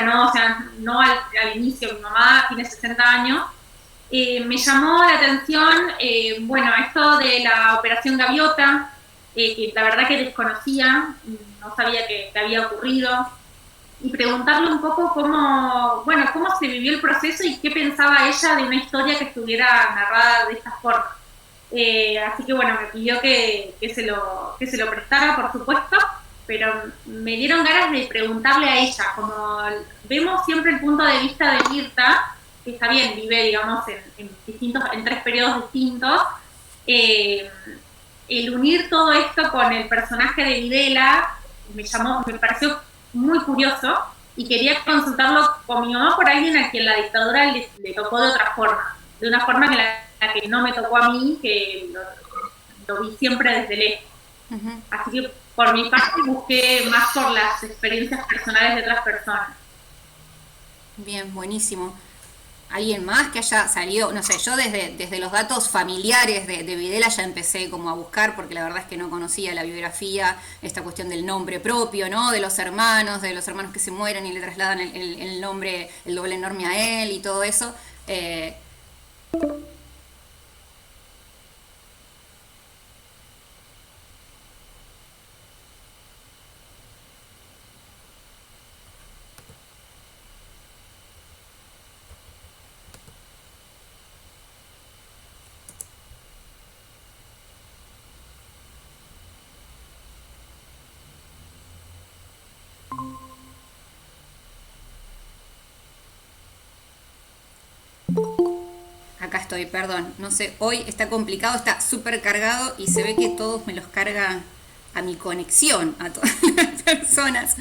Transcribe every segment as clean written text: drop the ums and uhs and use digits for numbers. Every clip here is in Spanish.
ahora, ¿no? O sea, no al inicio, mi mamá tiene 60 años. Me llamó la atención, bueno, esto de la Operación Gaviota, que la verdad que desconocía, no sabía que había ocurrido, y preguntarle un poco cómo, bueno, cómo se vivió el proceso y qué pensaba ella de una historia que estuviera narrada de esta forma. Así que bueno, me pidió que se lo prestara, por supuesto, pero me dieron ganas de preguntarle a ella, como vemos siempre el punto de vista de Mirta, que está bien, vive, digamos, en tres periodos distintos, eh, el unir todo esto con el personaje de Videla me pareció muy curioso y quería consultarlo con mi mamá por alguien a quien la dictadura le tocó de otra forma, de una forma que la que no me tocó a mí, que lo vi siempre desde lejos. Ujú. Así que por mi parte busqué más por las experiencias personales de otras personas. Bien, buenísimo. ¿Alguien más que haya salido? No sé, yo desde los datos familiares de Videla ya empecé como a buscar, porque la verdad es que no conocía la biografía, esta cuestión del nombre propio, ¿no? De los hermanos que se mueren y le trasladan el nombre, el doble enorme a él y todo eso. Eh, Acá estoy, perdón. No sé, hoy está complicado, está súper cargado y se ve que todos me los carga a mi conexión, a todas las personas.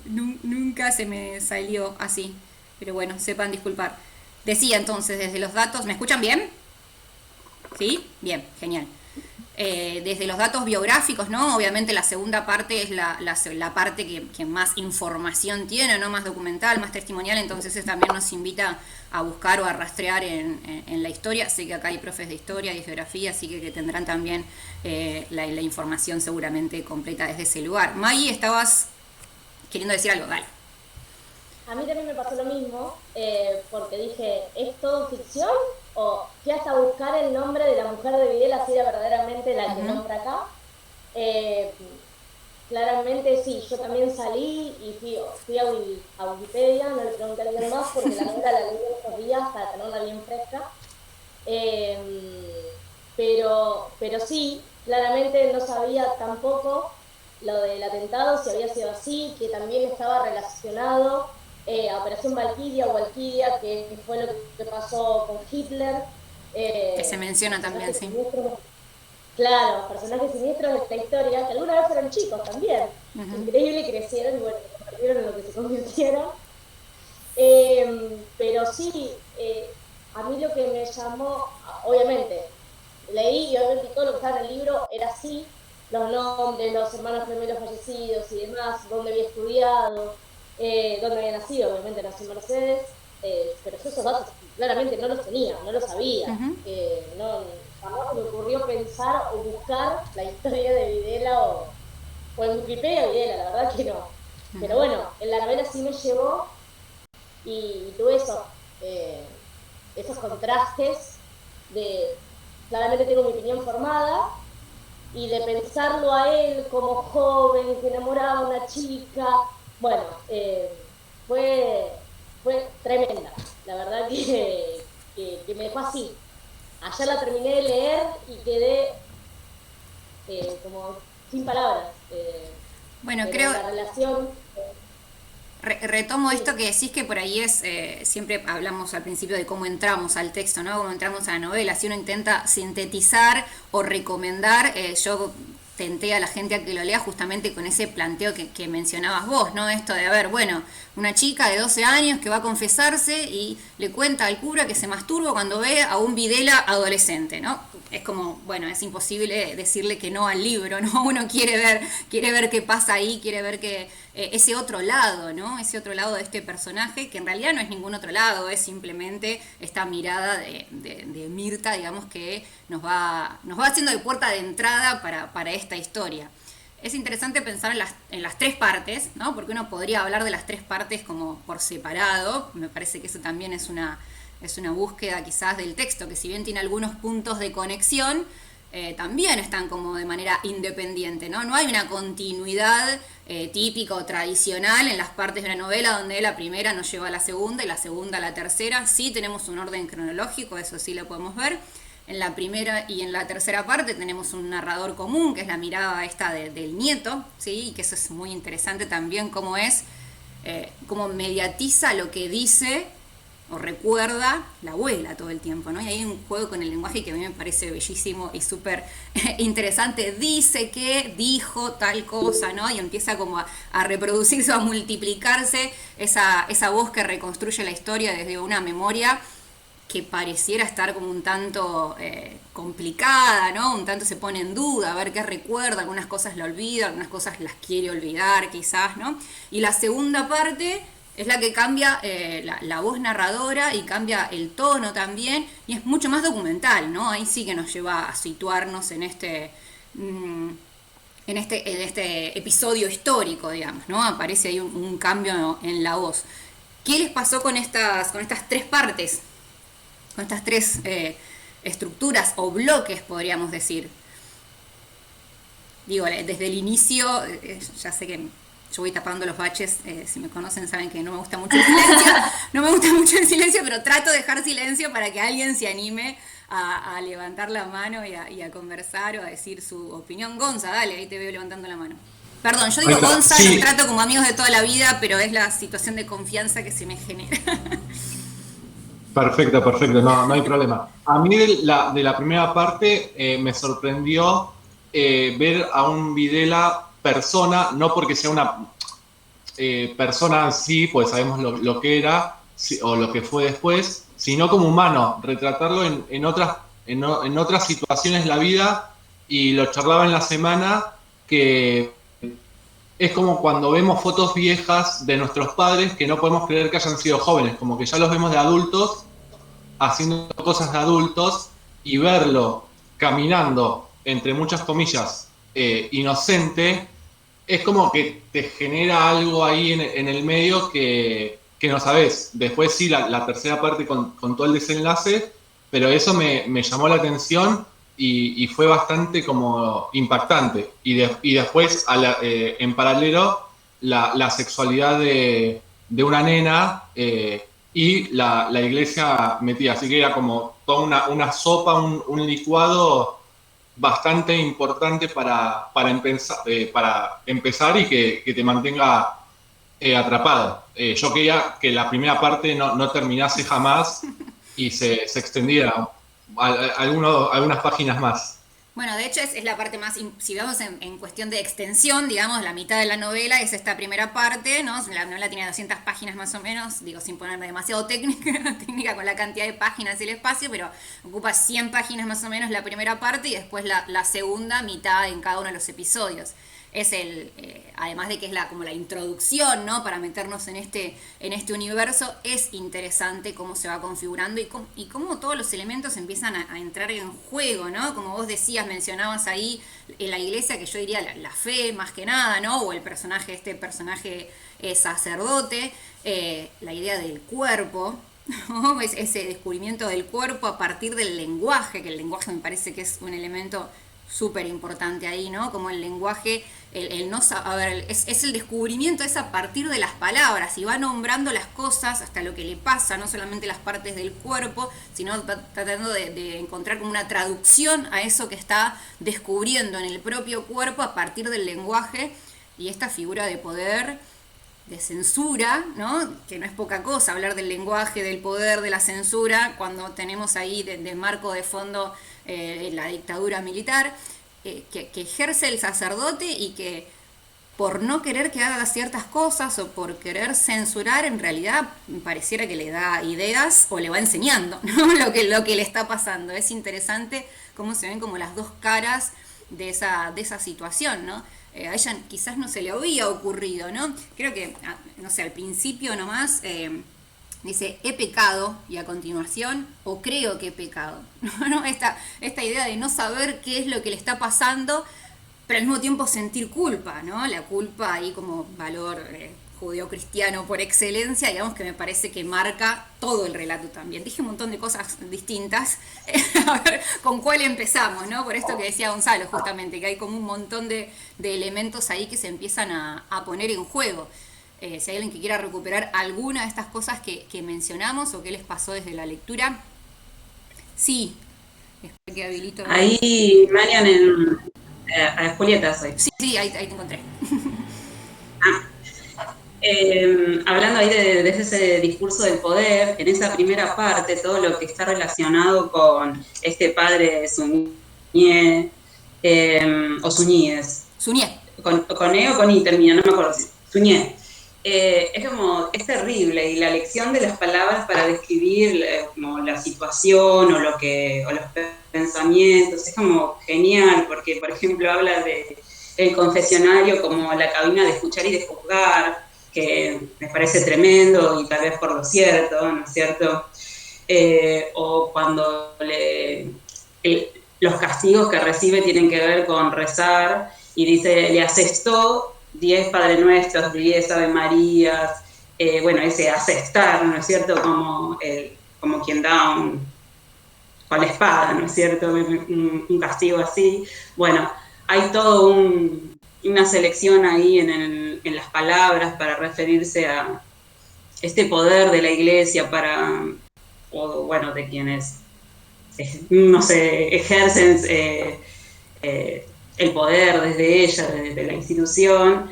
Nunca se me salió así. Pero bueno, sepan disculpar. Decía entonces, desde los datos, ¿me escuchan bien? ¿Sí? Bien, genial. Desde los datos biográficos, ¿no? Obviamente la segunda parte es la parte que más información tiene, ¿no? Más documental, más testimonial, entonces eso también nos invita a buscar o a rastrear en la historia. Sé que acá hay profes de historia y de geografía, así que tendrán también la información seguramente completa desde ese lugar. Maggie, estabas queriendo decir algo, dale. A mí también me pasó lo mismo, porque dije, ¿es todo ficción? O fui hasta buscar el nombre de la mujer de Videla, si era verdaderamente la que Ujú. nombra acá. Eh, Claramente sí, yo también salí y fui a Wikipedia, no le pregunté a alguien más porque la novela la leí en estos días para tenerla bien fresca. Pero sí, claramente no sabía tampoco lo del atentado, si había sido así, que también estaba relacionado a Operación Valkyria o Valkyria, que fue lo que pasó con Hitler, Que se menciona también, personajes sí. siniestros, claro, personajes siniestros de esta historia, que alguna vez fueron chicos también, Ujú. increíble, crecieron y bueno, se convirtieron en lo que se convirtieron. Pero sí, a mí lo que me llamó, obviamente, leí y obviamente todo lo que estaba en el libro era así, los nombres, los hermanos gemelos fallecidos y demás, dónde había estudiado, dónde había nacido, obviamente nació en Mercedes, pero yo esos datos claramente no los tenía, no los sabía. Ujú. No, jamás me ocurrió pensar o buscar la historia de Videla o en Wikipedia Videla, la verdad que no. Pero bueno, en la novela sí me llevó y tuve esos contrastes de, claramente tengo mi opinión formada, y de pensarlo a él como joven, que enamoraba a una chica, bueno, fue, fue tremenda, la verdad que me dejó así. Ayer la terminé de leer y quedé como sin palabras, Bueno, pero creo, la relación, retomo esto sí. que decís que por ahí es, siempre hablamos al principio de cómo entramos al texto, ¿no? Cómo entramos a la novela. Si uno intenta sintetizar o recomendar, yo tenté a la gente a que lo lea justamente con ese planteo que mencionabas vos, ¿no? Esto de, a ver, bueno, una chica de 12 años que va a confesarse y le cuenta al cura que se masturba cuando ve a un Videla adolescente, ¿no? Es como, bueno, es imposible decirle que no al libro, ¿no? Uno quiere ver qué pasa ahí, quiere ver que ese otro lado, ¿no? Ese otro lado de este personaje, que en realidad no es ningún otro lado, es simplemente esta mirada de Mirta, digamos, que nos va haciendo de puerta de entrada para esta historia. es interesante pensar en las tres partes, ¿no? Porque uno podría hablar de las tres partes como por separado. Me parece que eso también es una búsqueda quizás del texto, que si bien tiene algunos puntos de conexión, también están como de manera independiente, ¿no? No hay una continuidad típica o tradicional en las partes de una novela donde la primera nos lleva a la segunda y la segunda a la tercera. Sí tenemos un orden cronológico, eso sí lo podemos ver. En la primera y en la tercera parte tenemos un narrador común, que es la mirada esta del nieto, ¿sí? Y que eso es muy interesante también, cómo cómo mediatiza lo que dice o recuerda la abuela todo el tiempo, ¿no? Y hay un juego con el lenguaje que a mí me parece bellísimo y súper interesante. Dice que dijo tal cosa, ¿no? Y empieza como a reproducirse o a multiplicarse esa voz que reconstruye la historia desde una memoria que pareciera estar como un tanto complicada, ¿no? Un tanto se pone en duda, a ver qué recuerda, algunas cosas la olvida, algunas cosas las quiere olvidar quizás, ¿no? Y la segunda parte es la que cambia la voz narradora y cambia el tono también, y es mucho más documental, ¿no? Ahí sí que nos lleva a situarnos en este episodio histórico, digamos, ¿no? Aparece ahí un cambio en la voz. ¿Qué les pasó con estas tres partes? Con estas tres estructuras o bloques, podríamos decir. Digo, desde el inicio, ya sé que yo voy tapando los baches, si me conocen saben que no me gusta mucho el silencio, pero trato de dejar silencio para que alguien se anime a levantar la mano y a conversar o a decir su opinión. Gonza, dale, ahí te veo levantando la mano. Perdón, yo digo Gonza, sí. Los trato como amigos de toda la vida, pero es la situación de confianza que se me genera. Perfecto, no hay problema. A mí de la primera parte me sorprendió ver a un Videla persona, no porque sea una persona en sí, pues sabemos lo que era o lo que fue después, sino como humano, retratarlo en otras situaciones de la vida, y lo charlaba en la semana, que es como cuando vemos fotos viejas de nuestros padres que no podemos creer que hayan sido jóvenes, como que ya los vemos de adultos, haciendo cosas de adultos, y verlo caminando, entre muchas comillas, inocente, es como que te genera algo ahí en el medio que no sabes. Después sí, la tercera parte con todo el desenlace, pero eso me llamó la atención y fue bastante como impactante. Y después, en paralelo, la sexualidad de una nena y la iglesia metida. Así que era como toda una sopa, un licuado bastante importante para empezar y que te mantenga atrapado. Yo quería que la primera parte no terminase jamás y se extendiera algunas páginas más. Bueno, de hecho es la parte más, si vamos en cuestión de extensión, digamos, la mitad de la novela es esta primera parte, ¿no? La novela tiene 200 páginas más o menos, digo, sin ponerme demasiado técnica con la cantidad de páginas y el espacio, pero ocupa 100 páginas más o menos la primera parte y después la segunda mitad en cada uno de los episodios. Es además de que es como la introducción, ¿no? Para meternos en este universo, es interesante cómo se va configurando y cómo todos los elementos empiezan a entrar en juego, ¿no? Como vos decías, mencionabas ahí en la iglesia, que yo diría la fe más que nada, ¿no? O el personaje sacerdote, la idea del cuerpo, ¿no? Ese descubrimiento del cuerpo a partir del lenguaje, que el lenguaje me parece que es un elemento súper importante ahí, ¿no? Como el lenguaje, el no saber, es el descubrimiento, es a partir de las palabras, y va nombrando las cosas hasta lo que le pasa, no solamente las partes del cuerpo, sino tratando de encontrar como una traducción a eso que está descubriendo en el propio cuerpo a partir del lenguaje, y esta figura de poder, de censura, ¿no? Que no es poca cosa hablar del lenguaje, del poder, de la censura, cuando tenemos ahí de marco de fondo la dictadura militar, que ejerce el sacerdote, y que por no querer que haga ciertas cosas o por querer censurar, en realidad pareciera que le da ideas o le va enseñando, ¿no? lo que le está pasando. Es interesante cómo se ven como las dos caras de esa situación, ¿no? A ella quizás no se le había ocurrido, ¿no? Creo que, no sé, al principio nomás dice, he pecado, y a continuación, o creo que he pecado, ¿no? Esta idea de no saber qué es lo que le está pasando, pero al mismo tiempo sentir culpa, ¿no? La culpa ahí como valor judeocristiano por excelencia, digamos que me parece que marca todo el relato también. Dije un montón de cosas distintas, a ver con cuál empezamos, ¿no? Por esto que decía Gonzalo justamente, que hay como un montón de elementos ahí que se empiezan a poner en juego. Si hay alguien que quiera recuperar alguna de estas cosas que mencionamos o qué les pasó desde la lectura. Sí, espero que habilito. Ahí, Marian, a Julieta soy. Sí, ahí te encontré. Hablando ahí de ese discurso del poder, en esa primera parte, todo lo que está relacionado con este padre Suñé, o Suñíes. Suñé. Con E o con I termina, no me acuerdo. Suñé. Es terrible, y la elección de las palabras para describir como la situación o los pensamientos es como genial, porque por ejemplo habla de el confesionario como la cabina de escuchar y de juzgar, que me parece tremendo y tal vez por lo cierto, ¿no es cierto? O cuando los castigos que recibe tienen que ver con rezar, y dice, le asestó 10 Padre Nuestros, 10 Ave Marías, bueno, ese asestar, ¿no es cierto? Como quien da con la espada, ¿no es cierto? Un castigo así. Bueno, hay todo una selección ahí en las palabras para referirse a este poder de la Iglesia o bueno, de quienes, no sé, ejercen el poder desde ella, desde la institución.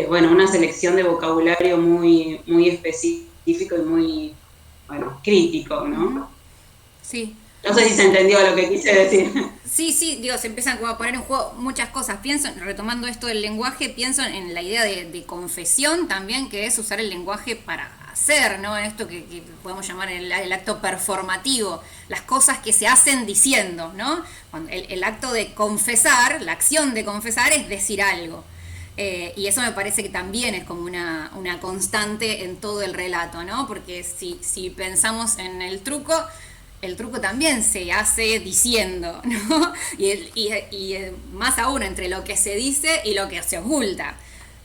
Bueno, una selección de vocabulario muy, muy específico y muy, bueno, crítico, ¿no? Sí. No sé si se entendió lo que quise decir. Sí, digo, se empiezan como a poner en juego muchas cosas. Pienso, retomando esto del lenguaje, pienso en la idea de confesión también, que es usar el lenguaje para hacer, ¿no? En esto que podemos llamar el acto performativo, las cosas que se hacen diciendo, ¿no? Cuando el acto de confesar, la acción de confesar es decir algo. Y eso me parece que también es como una constante en todo el relato, ¿no? Porque si pensamos en el truco también se hace diciendo, ¿no? Y más aún entre lo que se dice y lo que se oculta.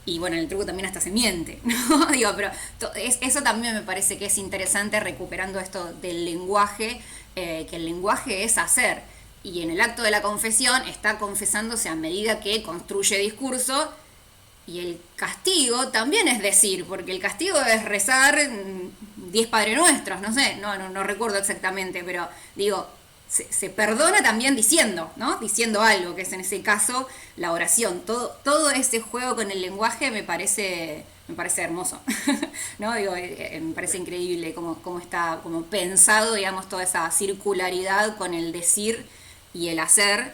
Y bueno, en el truco también hasta se miente, ¿no? Digo, pero eso también me parece que es interesante, recuperando esto del lenguaje, que el lenguaje es hacer. Y en el acto de la confesión está confesándose a medida que construye discurso. Y el castigo también es decir, porque el castigo es rezar 10 Padre Nuestros, no sé, no recuerdo exactamente, pero digo, se perdona también diciendo, ¿no? Diciendo algo, que es en ese caso la oración. Todo ese juego con el lenguaje me parece hermoso, ¿no? Digo, me parece increíble cómo está como pensado, digamos, toda esa circularidad con el decir y el hacer.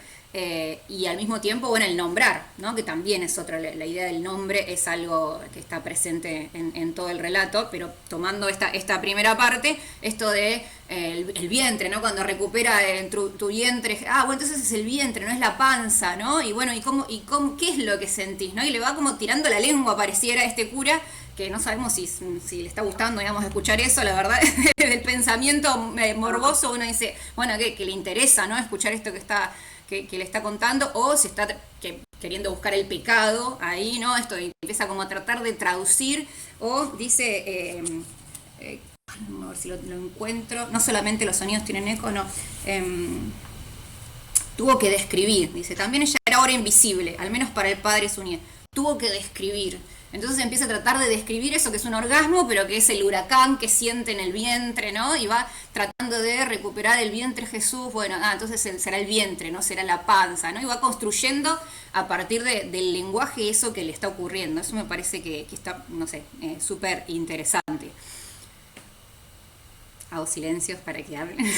Y al mismo tiempo, bueno, el nombrar, ¿no? Que también es otra, la idea del nombre es algo que está presente en todo el relato, pero tomando esta primera parte, esto de el vientre, ¿no? Cuando recupera tu vientre, bueno, entonces es el vientre, no es la panza, ¿no? Y bueno, ¿y qué es lo que sentís, ¿no? Y le va como tirando la lengua, pareciera, a este cura, que no sabemos si le está gustando, digamos, escuchar eso, la verdad, del pensamiento morboso, uno dice, bueno, que le interesa, ¿no? Escuchar esto que le está contando, o si está queriendo buscar el pecado ahí, ¿no? Esto empieza como a tratar de traducir, o dice, a ver si lo encuentro, no solamente los sonidos tienen eco, no, tuvo que describir, dice, también ella era ahora invisible, al menos para el padre Suñé, tuvo que describir. Entonces empieza a tratar de describir eso que es un orgasmo, pero que es el huracán que siente en el vientre, ¿no? Y va tratando de recuperar el vientre Jesús. Bueno, entonces será el vientre, no será la panza, ¿no? Y va construyendo a partir del lenguaje eso que le está ocurriendo. Eso me parece que está, no sé, súper interesante. Hago silencios para que hablen.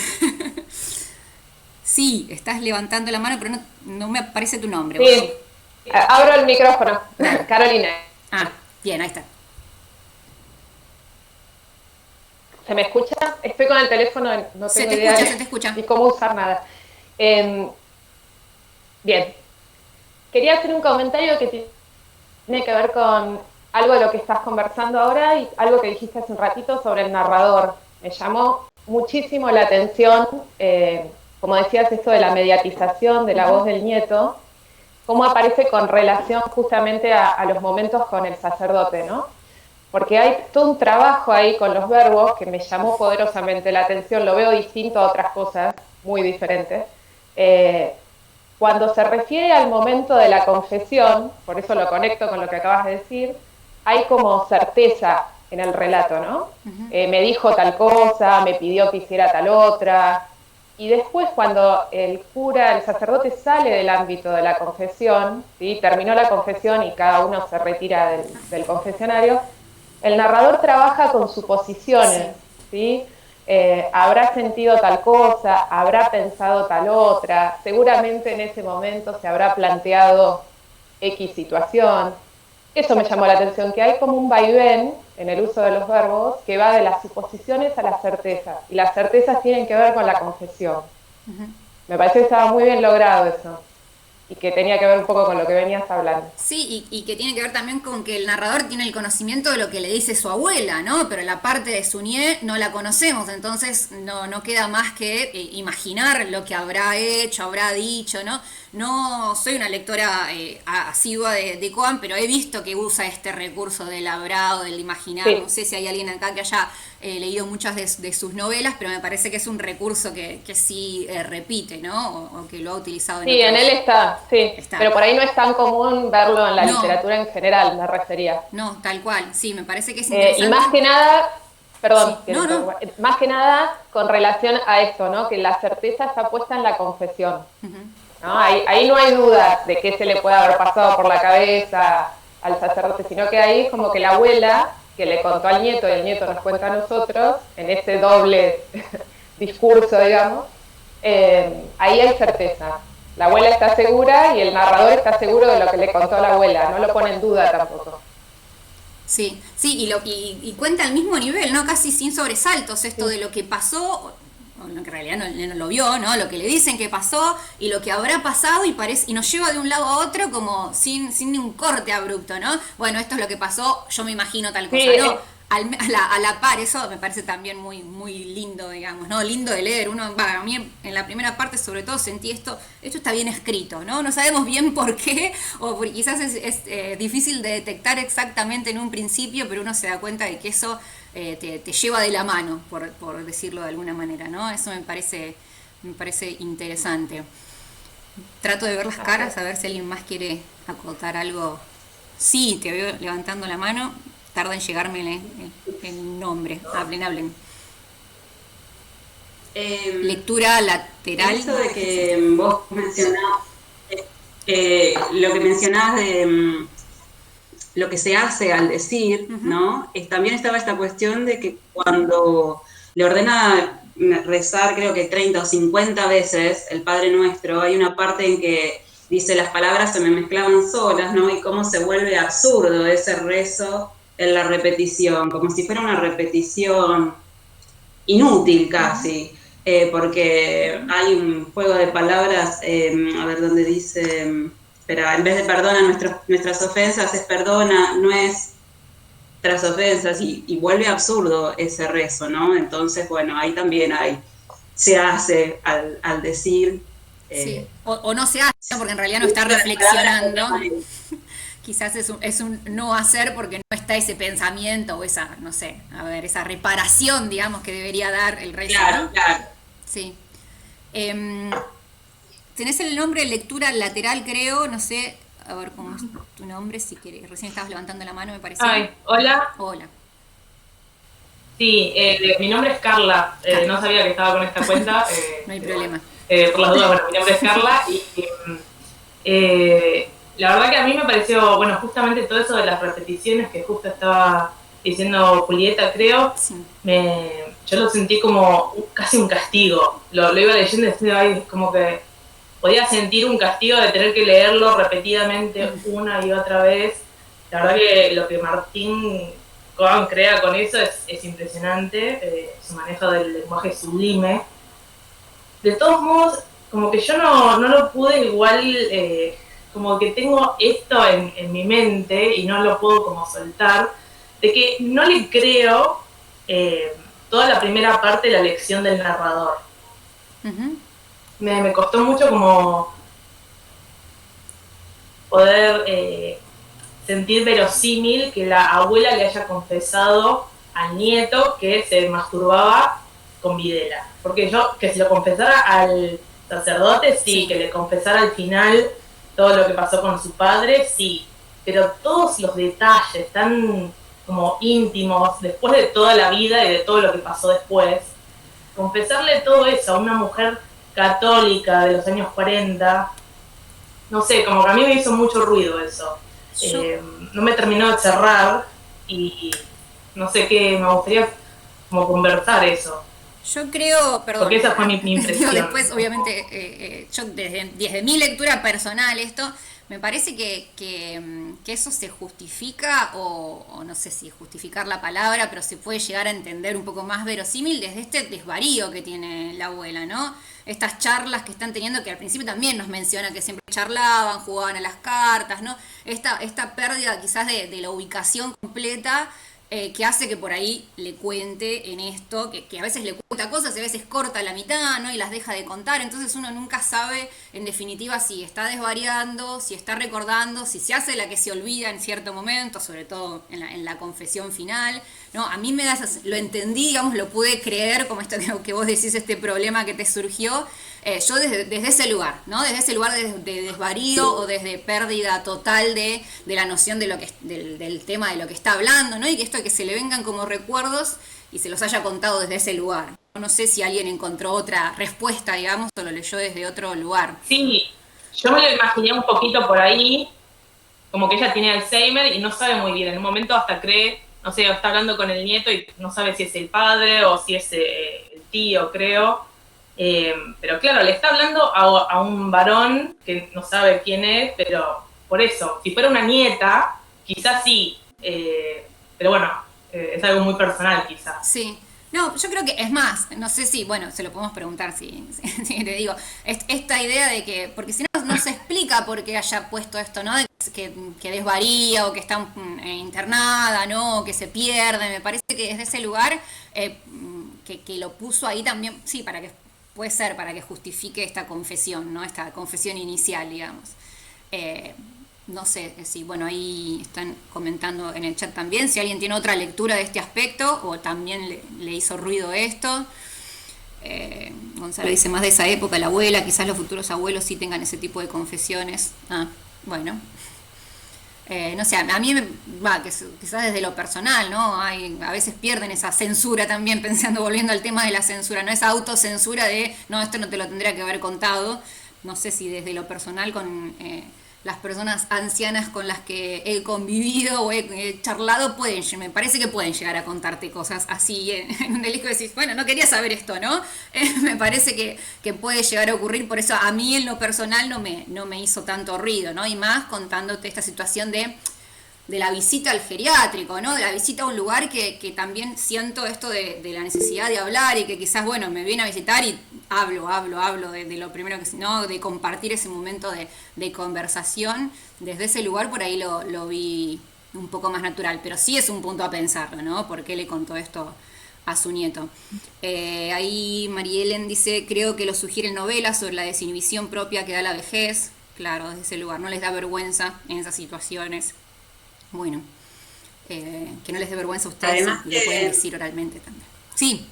Sí, estás levantando la mano, pero no me aparece tu nombre. Sí, abro el micrófono. Carolina. Bien, ahí está. ¿Se me escucha? Estoy con el teléfono, no tengo idea se te escucha. de cómo usar nada. Bien. Quería hacer un comentario que tiene que ver con algo de lo que estás conversando ahora y algo que dijiste hace un ratito sobre el narrador. Me llamó muchísimo la atención, como decías, esto de la mediatización de la voz del nieto. cómo aparece con relación justamente a los momentos con el sacerdote, ¿no? Porque hay todo un trabajo ahí con los verbos que me llamó poderosamente la atención, lo veo distinto a otras cosas, muy diferentes. Cuando se refiere al momento de la confesión, por eso lo conecto con lo que acabas de decir, hay como certeza en el relato, ¿no? Me dijo tal cosa, me pidió que hiciera tal otra, y después cuando el cura, el sacerdote sale del ámbito de la confesión, ¿sí? Terminó la confesión y cada uno se retira del confesionario, el narrador trabaja con suposiciones, ¿sí? Habrá sentido tal cosa, habrá pensado tal otra, seguramente en ese momento se habrá planteado X situación. Eso me llamó la atención, que hay como un vaivén en el uso de los verbos que va de las suposiciones a las certezas, y las certezas tienen que ver con la confesión. Me parece que estaba muy bien logrado eso, y que tenía que ver un poco con lo que venías hablando. Sí, y que tiene que ver también con que el narrador tiene el conocimiento de lo que le dice su abuela, ¿no? Pero la parte de Suñé no la conocemos, entonces no queda más que imaginar lo que habrá hecho, habrá dicho, ¿no? No soy una lectora asidua de Coan, pero he visto que usa este recurso del habrá o del imaginar. Sí. No sé si hay alguien acá que haya leído muchas de sus novelas, pero me parece que es un recurso que sí repite, ¿no? O que lo ha utilizado en Sí, en él está, sí. Está. Pero por ahí no es tan común verlo en la literatura en general, me refería. No, tal cual, sí, me parece que es interesante. Y más que nada, perdón, sí. Más que nada con relación a esto, ¿no? Que la certeza está puesta en la confesión. ¿No? Ahí no hay duda de qué se le puede haber pasado por la cabeza al sacerdote, sino que ahí es como que la abuela, que le contó al nieto y el nieto nos cuenta a nosotros, en este doble discurso, digamos, ahí hay certeza. La abuela está segura y el narrador está seguro de lo que le contó a la abuela, no lo pone en duda tampoco. Sí, y cuenta al mismo nivel, ¿no? Casi sin sobresaltos esto de lo que pasó, que en realidad no lo vio, ¿no? Lo que le dicen que pasó y lo que habrá pasado y nos lleva de un lado a otro como sin un corte abrupto, ¿no? Bueno, esto es lo que pasó, yo me imagino tal cosa, ¿no? A la par, eso me parece también muy, muy lindo, digamos, ¿no? Lindo de leer. A mí en la primera parte sobre todo sentí esto está bien escrito, ¿no? No sabemos bien por qué, o porque quizás es difícil de detectar exactamente en un principio, pero uno se da cuenta de que eso te lleva de la mano, por decirlo de alguna manera, ¿no? Eso me parece interesante. Trato de ver las caras, a ver si alguien más quiere acotar algo. Sí, te veo levantando la mano. Tarda en llegarme el nombre. Hablen. Lectura lateral. Eso de que vos mencionabas, lo que mencionabas de lo que se hace al decir, ¿no? También estaba esta cuestión de que cuando le ordena rezar, creo que 30 o 50 veces el Padre Nuestro, hay una parte en que dice las palabras se me mezclaban solas, ¿no? Y cómo se vuelve absurdo ese rezo en la repetición, como si fuera una repetición inútil casi, porque hay un juego de palabras, a ver dónde dice, espera, en vez de perdona nuestras ofensas, es perdona nuestras ofensas, y vuelve absurdo ese rezo, ¿no? Entonces, bueno, ahí también se hace al decir... sí, o no se hace, porque en realidad no está reflexionando. Quizás es un no hacer porque no está ese pensamiento o esa, no sé, esa reparación, digamos, que debería dar el rezo. Claro, claro. Sí. Tenés el nombre de lectura lateral, creo, no sé, a ver cómo es tu nombre, si querés. Recién estabas levantando la mano, me parece. Hola. Hola. Sí, mi nombre es Carla, no sabía que estaba con esta cuenta. No hay problema. Por las dudas, mi nombre es Carla y la verdad que a mí me pareció, justamente todo eso de las repeticiones que justo estaba diciendo Julieta, creo, sí. Yo lo sentí como casi un castigo. Lo iba leyendo y decía, como que podía sentir un castigo de tener que leerlo repetidamente una y otra vez. La verdad que lo que Martín Coan crea con eso es impresionante, su manejo del lenguaje sublime. De todos modos, como que yo no lo pude igual... como que tengo esto en mi mente y no lo puedo como soltar, de que no le creo toda la primera parte de la lección del narrador. Me costó mucho como poder sentir verosímil que la abuela le haya confesado al nieto que se masturbaba con Videla. Porque que se lo confesara al sacerdote, sí, que le confesara al final todo lo que pasó con su padre, sí, pero todos los detalles tan como íntimos, después de toda la vida y de todo lo que pasó después, confesarle todo eso a una mujer católica de los años 40, no sé, como que a mí me hizo mucho ruido eso. No me terminó de cerrar y no sé qué, me gustaría como conversar eso. Yo creo, perdón. Porque esa fue mi impresión. Después, obviamente, yo desde mi lectura personal esto, me parece que eso se justifica, o no sé si justificar la palabra, pero se puede llegar a entender un poco más verosímil desde este desvarío que tiene la abuela, ¿no? Estas charlas que están teniendo, que al principio también nos menciona que siempre charlaban, jugaban a las cartas, ¿no? Esta pérdida quizás de la ubicación completa, que hace que por ahí le cuente en esto, que a veces le cuenta cosas y a veces corta la mitad, ¿no? Y las deja de contar, entonces uno nunca sabe en definitiva si está desvariando, si está recordando, si se hace la que se olvida en cierto momento, sobre todo en la confesión final, ¿no? A mí me da lo entendí, digamos, lo pude creer, como esto que vos decís, este problema que te surgió, yo desde ese lugar, ¿no? Desde ese lugar de desvarío o desde pérdida total de la noción de lo que del tema de lo que está hablando, ¿no? Y que esto de que se le vengan como recuerdos y se los haya contado desde ese lugar. No sé si alguien encontró otra respuesta, digamos, o lo leyó desde otro lugar. Sí, yo me lo imaginé un poquito por ahí, como que ella tiene Alzheimer y no sabe muy bien. En un momento hasta cree, no sé, está hablando con el nieto y no sabe si es el padre o si es el tío, creo. Pero claro, le está hablando a un varón que no sabe quién es, pero por eso, si fuera una nieta, quizás sí, pero bueno, es algo muy personal quizás. Sí, no, yo creo que es más, no sé si, bueno, se lo podemos preguntar si te digo, esta idea de que, porque si no se explica por qué haya puesto esto, ¿no? De que desvaría o que está internada, ¿no? O que se pierde, me parece que desde ese lugar que lo puso ahí también, sí, puede ser para que justifique esta confesión, ¿no? Esta confesión inicial, digamos. No sé si, bueno, ahí están comentando en el chat también, si alguien tiene otra lectura de este aspecto o también le hizo ruido esto. Gonzalo dice, más de esa época, la abuela, quizás los futuros abuelos sí tengan ese tipo de confesiones. Bueno. No sé, a mí quizás desde lo personal, ¿no? A veces pierden esa censura también, volviendo al tema de la censura, ¿no? Esa autocensura de, no, esto no te lo tendría que haber contado. No sé si desde lo personal con las personas ancianas con las que he convivido o he charlado, me parece que pueden llegar a contarte cosas así en un delirio, decís, bueno, no quería saber esto, ¿no? Me parece que puede llegar a ocurrir, por eso a mí en lo personal no me hizo tanto ruido, ¿no? Y más contándote esta situación de la visita al geriátrico, ¿no? De la visita a un lugar que también siento esto de la necesidad de hablar y que quizás, bueno, me viene a visitar y hablo de lo primero que, ¿no? De compartir ese momento de conversación. Desde ese lugar por ahí lo vi un poco más natural, pero sí es un punto a pensarlo, ¿no? ¿Por qué le contó esto a su nieto? Ahí Marielen dice, creo que lo sugieren novelas sobre la desinhibición propia que da la vejez. Claro, desde ese lugar, no les da vergüenza en esas situaciones. Bueno, que no les dé vergüenza a ustedes, además y lo pueden decir oralmente también. Sí.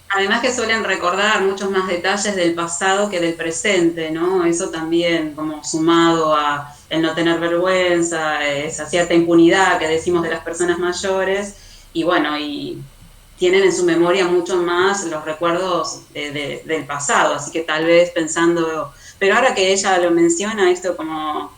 Además que suelen recordar muchos más detalles del pasado que del presente, ¿no? Eso también como sumado a el no tener vergüenza, esa cierta impunidad que decimos de las personas mayores, y bueno, y tienen en su memoria mucho más los recuerdos del pasado, así que tal vez pensando, pero ahora que ella lo menciona, esto como...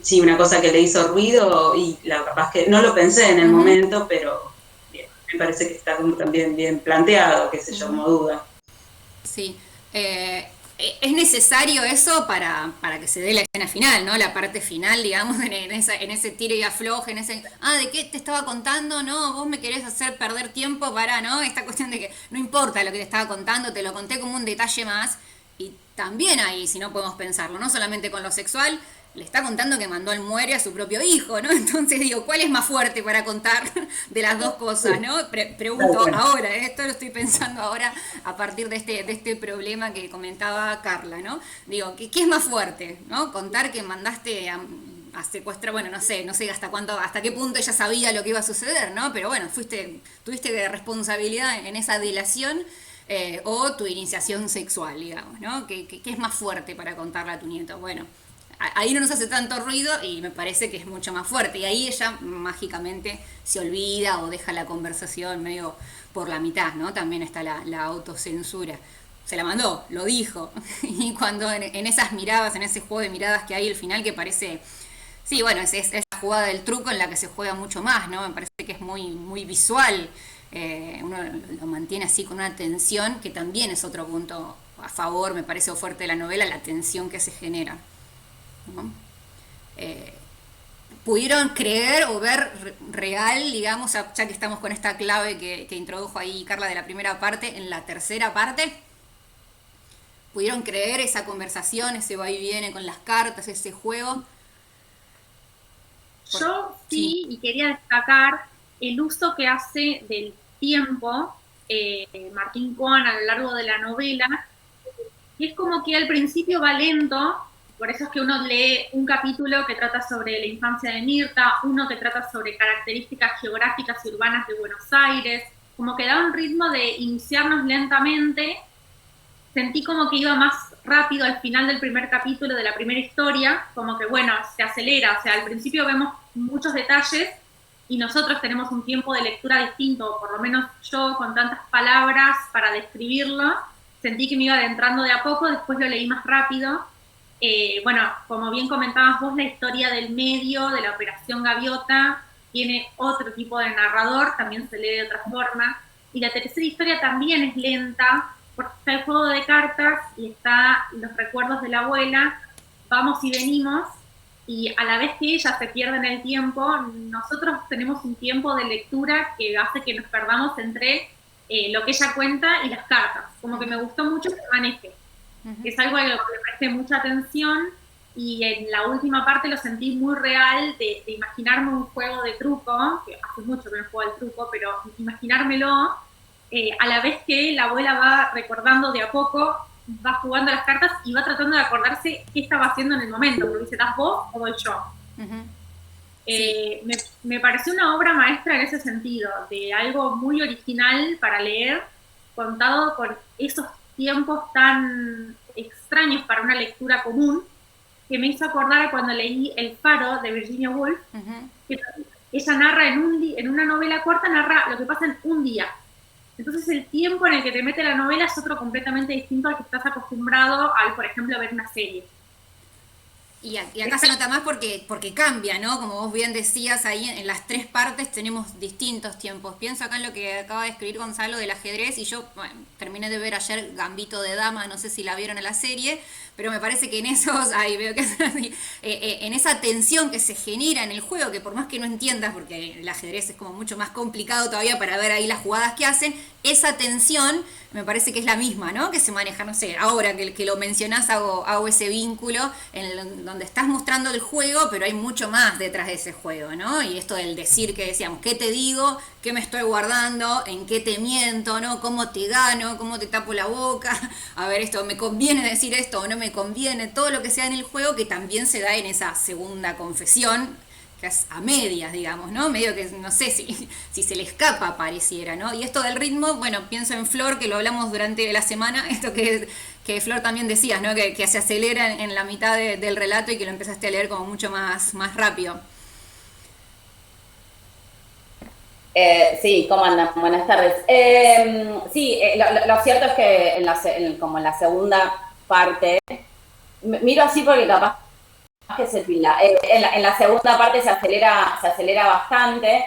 sí, una cosa que le hizo ruido y la capaz que no lo pensé en el momento, pero bien, me parece que está también bien planteado, qué sé yo, como duda. Sí, es necesario eso para que se dé la escena final, ¿no? La parte final, digamos, en ese tiro y afloje, en ese, ¿de qué te estaba contando? No, vos me querés hacer perder tiempo para, ¿no? Esta cuestión de que no importa lo que te estaba contando, te lo conté como un detalle más, y también ahí, si no podemos pensarlo, no solamente con lo sexual, le está contando que mandó al muere a su propio hijo, ¿no? Entonces digo, ¿cuál es más fuerte para contar de las dos cosas, ¿no? Pregunto ahora, esto lo estoy pensando ahora a partir de este problema que comentaba Carla, ¿no? Digo, ¿qué es más fuerte, ¿no? Contar que mandaste a secuestrar, bueno, no sé hasta qué punto ella sabía lo que iba a suceder, ¿no? Pero bueno, tuviste responsabilidad en esa delación, o tu iniciación sexual, digamos, ¿no? ¿Qué es más fuerte para contarle a tu nieto? Bueno, ahí no nos hace tanto ruido y me parece que es mucho más fuerte. Y ahí ella mágicamente se olvida o deja la conversación medio por la mitad, ¿no? También está la autocensura. Se la mandó, lo dijo. Y cuando en esas miradas, en ese juego de miradas que hay al final que parece... Sí, bueno, es esa jugada del truco en la que se juega mucho más, ¿no? Me parece que es muy, muy visual. Uno lo mantiene así con una tensión que también es otro punto a favor, me parece fuerte de la novela, la tensión que se genera, ¿no? ¿Pudieron creer o ver real, digamos, ya que estamos con esta clave que introdujo ahí Carla de la primera parte, en la tercera parte? ¿Pudieron creer esa conversación, ese va y viene con las cartas, ese juego? Yo sí, y quería destacar el uso que hace del tiempo Martín Cohen a lo largo de la novela, y es como que al principio va lento, por eso es que uno lee un capítulo que trata sobre la infancia de Mirta, uno que trata sobre características geográficas y urbanas de Buenos Aires, como que da un ritmo de iniciarnos lentamente. Sentí como que iba más rápido al final del primer capítulo de la primera historia, como que bueno, se acelera, o sea, al principio vemos muchos detalles y nosotros tenemos un tiempo de lectura distinto, por lo menos yo con tantas palabras para describirlo, sentí que me iba adentrando de a poco, después lo leí más rápido. Bueno, como bien comentabas vos, la historia del medio, de la Operación Gaviota, tiene otro tipo de narrador, también se lee de otra forma, y la tercera historia también es lenta, porque está el juego de cartas y está los recuerdos de la abuela, vamos y venimos, y a la vez que ella se pierde en el tiempo, nosotros tenemos un tiempo de lectura que hace que nos perdamos entre lo que ella cuenta y las cartas. Como que me gustó mucho que maneje. Es algo a lo que le presté mucha atención, y en la última parte lo sentí muy real de imaginarme un juego de truco, que hace mucho que no juego al truco, pero imaginármelo, a la vez que la abuela va recordando de a poco, va jugando las cartas y va tratando de acordarse qué estaba haciendo en el momento, porque dice, ¿das vos o voy yo? Sí. Me pareció una obra maestra en ese sentido, de algo muy original para leer, contado con esos tiempos tan extraños para una lectura común, que me hizo acordar a cuando leí El Faro de Virginia Woolf, que ella narra en una novela corta, narra lo que pasa en un día. Entonces el tiempo en el que te mete la novela es otro completamente distinto al que estás acostumbrado al, por ejemplo, ver una serie. Y acá se nota más porque cambia, ¿no? Como vos bien decías, ahí en las tres partes tenemos distintos tiempos. Pienso acá en lo que acaba de escribir Gonzalo del ajedrez, y yo terminé de ver ayer Gambito de Dama, no sé si la vieron en la serie, pero me parece que en esos, ahí veo que en esa tensión que se genera en el juego, que por más que no entiendas, porque el ajedrez es como mucho más complicado todavía para ver ahí las jugadas que hacen, esa tensión me parece que es la misma, ¿no? Que se maneja, no sé, ahora que lo mencionás hago ese vínculo en donde estás mostrando el juego, pero hay mucho más detrás de ese juego, ¿no? Y esto del decir que decíamos, ¿qué te digo? ¿Qué me estoy guardando? ¿En qué te miento? ¿No? ¿Cómo te gano? ¿Cómo te tapo la boca? A ver, esto, ¿me conviene decir esto o no me conviene? Todo lo que sea en el juego, que también se da en esa segunda confesión, que es a medias, digamos, ¿no? Medio que no sé si se le escapa, pareciera, ¿no? Y esto del ritmo, bueno, pienso en Flor, que lo hablamos durante la semana, esto que Flor también decías, ¿no? Que se acelera en la mitad del relato y que lo empezaste a leer como mucho más rápido. Sí, ¿cómo andan? Buenas tardes. Sí, lo cierto es que como en la segunda parte, miro así porque capaz que se pila. En la segunda parte se acelera bastante,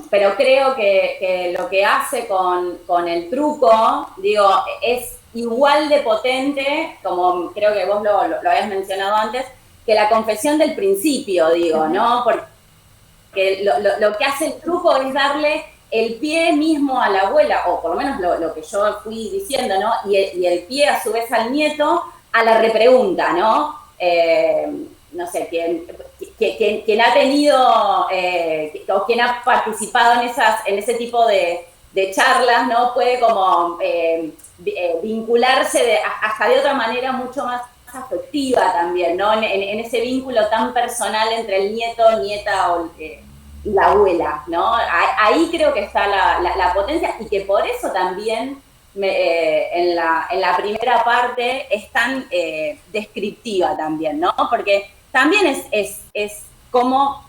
pero creo que lo que hace con el truco, digo, es igual de potente, como creo que vos lo habías mencionado antes, que la confesión del principio, digo, ¿no? Porque lo que hace el truco es darle el pie mismo a la abuela, o por lo menos lo que yo fui diciendo, ¿no? Y el pie a su vez al nieto a la repregunta, ¿no? no sé, quien ha tenido o quien ha participado en ese tipo de charlas, ¿no? Puede como vincularse hasta de otra manera mucho más afectiva también, ¿no? En ese vínculo tan personal entre el nieto, nieta y la abuela, ¿no? Ahí creo que está la potencia, y que por eso también en la primera parte es tan descriptiva también, ¿no? Porque también es como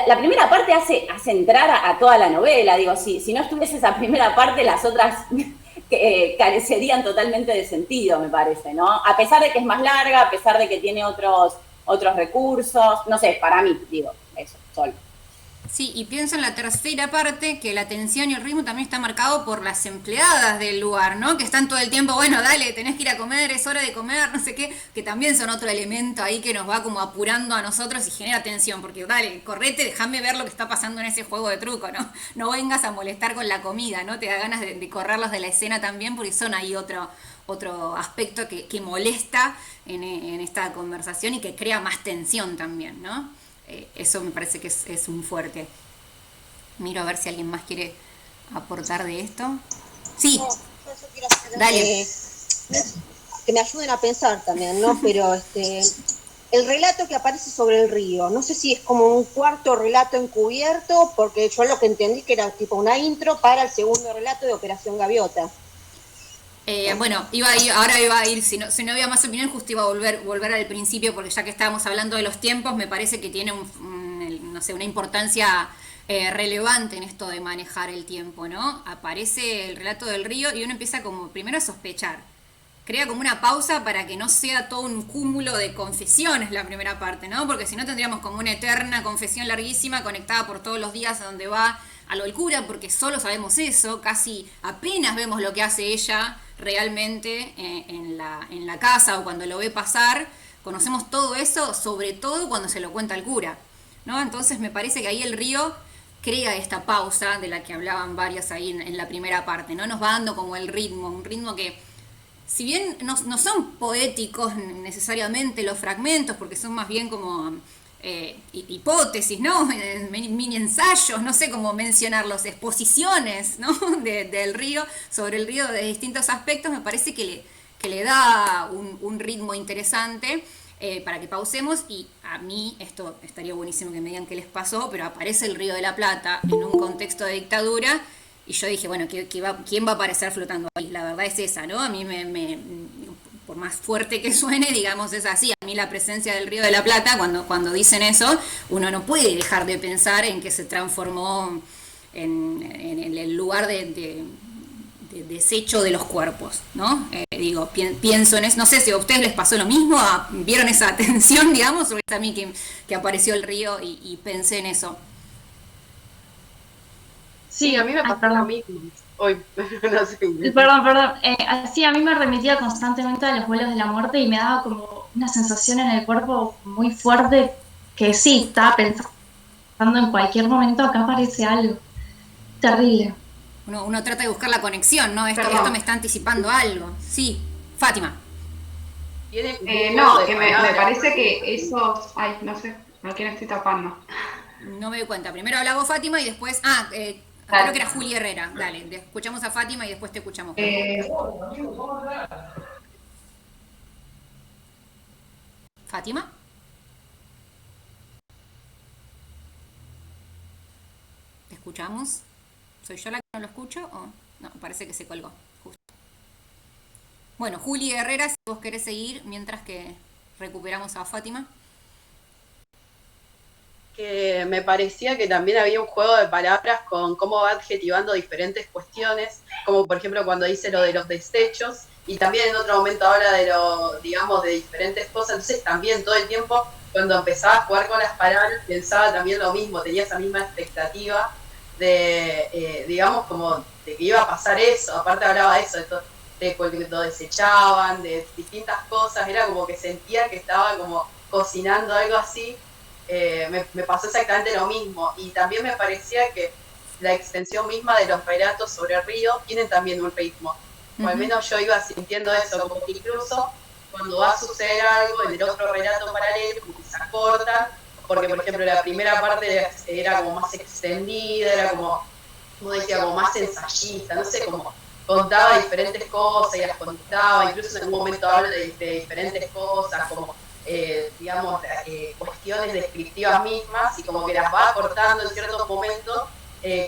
la primera parte hace entrar a toda la novela. Digo, si no estuviese esa primera parte, las otras carecerían totalmente de sentido, me parece, ¿no? A pesar de que es más larga, a pesar de que tiene otros recursos, no sé, para mí, digo, eso, solo. Sí, y pienso en la tercera parte, que la tensión y el ritmo también está marcado por las empleadas del lugar, ¿no? Que están todo el tiempo, bueno, dale, tenés que ir a comer, es hora de comer, no sé qué, que también son otro elemento ahí que nos va como apurando a nosotros y genera tensión, porque dale, correte, déjame ver lo que está pasando en ese juego de truco, ¿no? No vengas a molestar con la comida, ¿no? Te da ganas de correrlos de la escena también, porque son ahí otro aspecto que molesta en esta conversación y que crea más tensión también, ¿no? Eso me parece que es un fuerte. Miro a ver si alguien más quiere aportar de esto. Sí, no, yo quiero hacer, dale. Que me ayuden a pensar también, ¿no? Pero el relato que aparece sobre el río, no sé si es como un cuarto relato encubierto, porque yo lo que entendí que era tipo una intro para el segundo relato de Operación Gaviota. Bueno, ahora iba a ir, si no había más opinión, justo iba a volver al principio, porque ya que estábamos hablando de los tiempos, me parece que tiene una importancia relevante en esto de manejar el tiempo, ¿no? Aparece el relato del río y uno empieza como primero a sospechar. Crea como una pausa para que no sea todo un cúmulo de confesiones la primera parte, ¿no? Porque si no tendríamos como una eterna confesión larguísima conectada por todos los días a donde va a lo del cura, porque solo sabemos eso, casi apenas vemos lo que hace ella realmente en la casa o cuando lo ve pasar. Conocemos todo eso, sobre todo cuando se lo cuenta al cura, ¿no? Entonces me parece que ahí el río crea esta pausa de la que hablaban varias ahí en la primera parte, ¿no? Nos va dando como el ritmo, un ritmo que, si bien no son poéticos necesariamente los fragmentos, porque son más bien como hipótesis, ¿no? Mini ensayos, no sé cómo mencionarlos, exposiciones, ¿no? del río, sobre el río de distintos aspectos, me parece que le da un ritmo interesante para que pausemos. Y a mí, esto estaría buenísimo que me digan qué les pasó, pero aparece el Río de la Plata en un contexto de dictadura. Y yo dije, bueno, ¿quién va a aparecer flotando ahí? La verdad es esa, ¿no? A mí por más fuerte que suene, digamos, es así. A mí la presencia del Río de la Plata, cuando dicen eso, uno no puede dejar de pensar en que se transformó en el lugar de desecho de los cuerpos, ¿no? Pienso en eso. No sé si a ustedes les pasó lo mismo, vieron esa tensión, digamos, o es a mí que apareció el río y pensé en eso. Sí, a mí me pasó lo mismo. Hoy, no sé. Perdón. Sí, a mí me remitía constantemente a los vuelos de la muerte y me daba como una sensación en el cuerpo muy fuerte que sí, estaba pensando en cualquier momento acá aparece algo. Terrible. Uno trata de buscar la conexión, ¿no? Esto me está anticipando algo. Sí, Fátima. No, que me parece que eso... Ay, no sé, ¿a quién estoy tapando? No me doy cuenta. Primero hablaba Fátima y después... creo que era Juli Herrera. Dale, escuchamos a Fátima y después te escuchamos. ¿Fátima? ¿Te escuchamos? ¿Soy yo la que no lo escucho? ¿O no? Parece que se colgó. Justo. Bueno, Juli Herrera, si vos querés seguir mientras que recuperamos a Fátima. Que me parecía que también había un juego de palabras con cómo va adjetivando diferentes cuestiones, como por ejemplo cuando dice lo de los desechos, y también en otro momento habla de diferentes cosas. Entonces también todo el tiempo, cuando empezaba a jugar con las palabras, pensaba también lo mismo, tenía esa misma expectativa como de que iba a pasar eso. Aparte hablaba de eso, de cuando lo desechaban, de distintas cosas, era como que sentía que estaba como cocinando algo así. Me pasó exactamente lo mismo, y también me parecía que la extensión misma de los relatos sobre el río tienen también un ritmo, o al menos yo iba sintiendo eso, como que incluso cuando va a suceder algo en el otro relato paralelo, como que se acortan, porque por ejemplo la primera parte era como más extendida, era como decía, como más ensayista, no sé, como contaba diferentes cosas y las contaba, incluso en algún momento habla de diferentes cosas, como digamos, cuestiones descriptivas mismas, y como que las va acortando en ciertos momentos,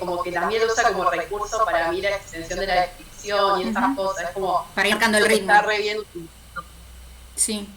como que también lo usa como recurso para mí la extensión de la descripción y esas cosas, es como para ir marcando el ritmo. Está re bien utilizado. Sí.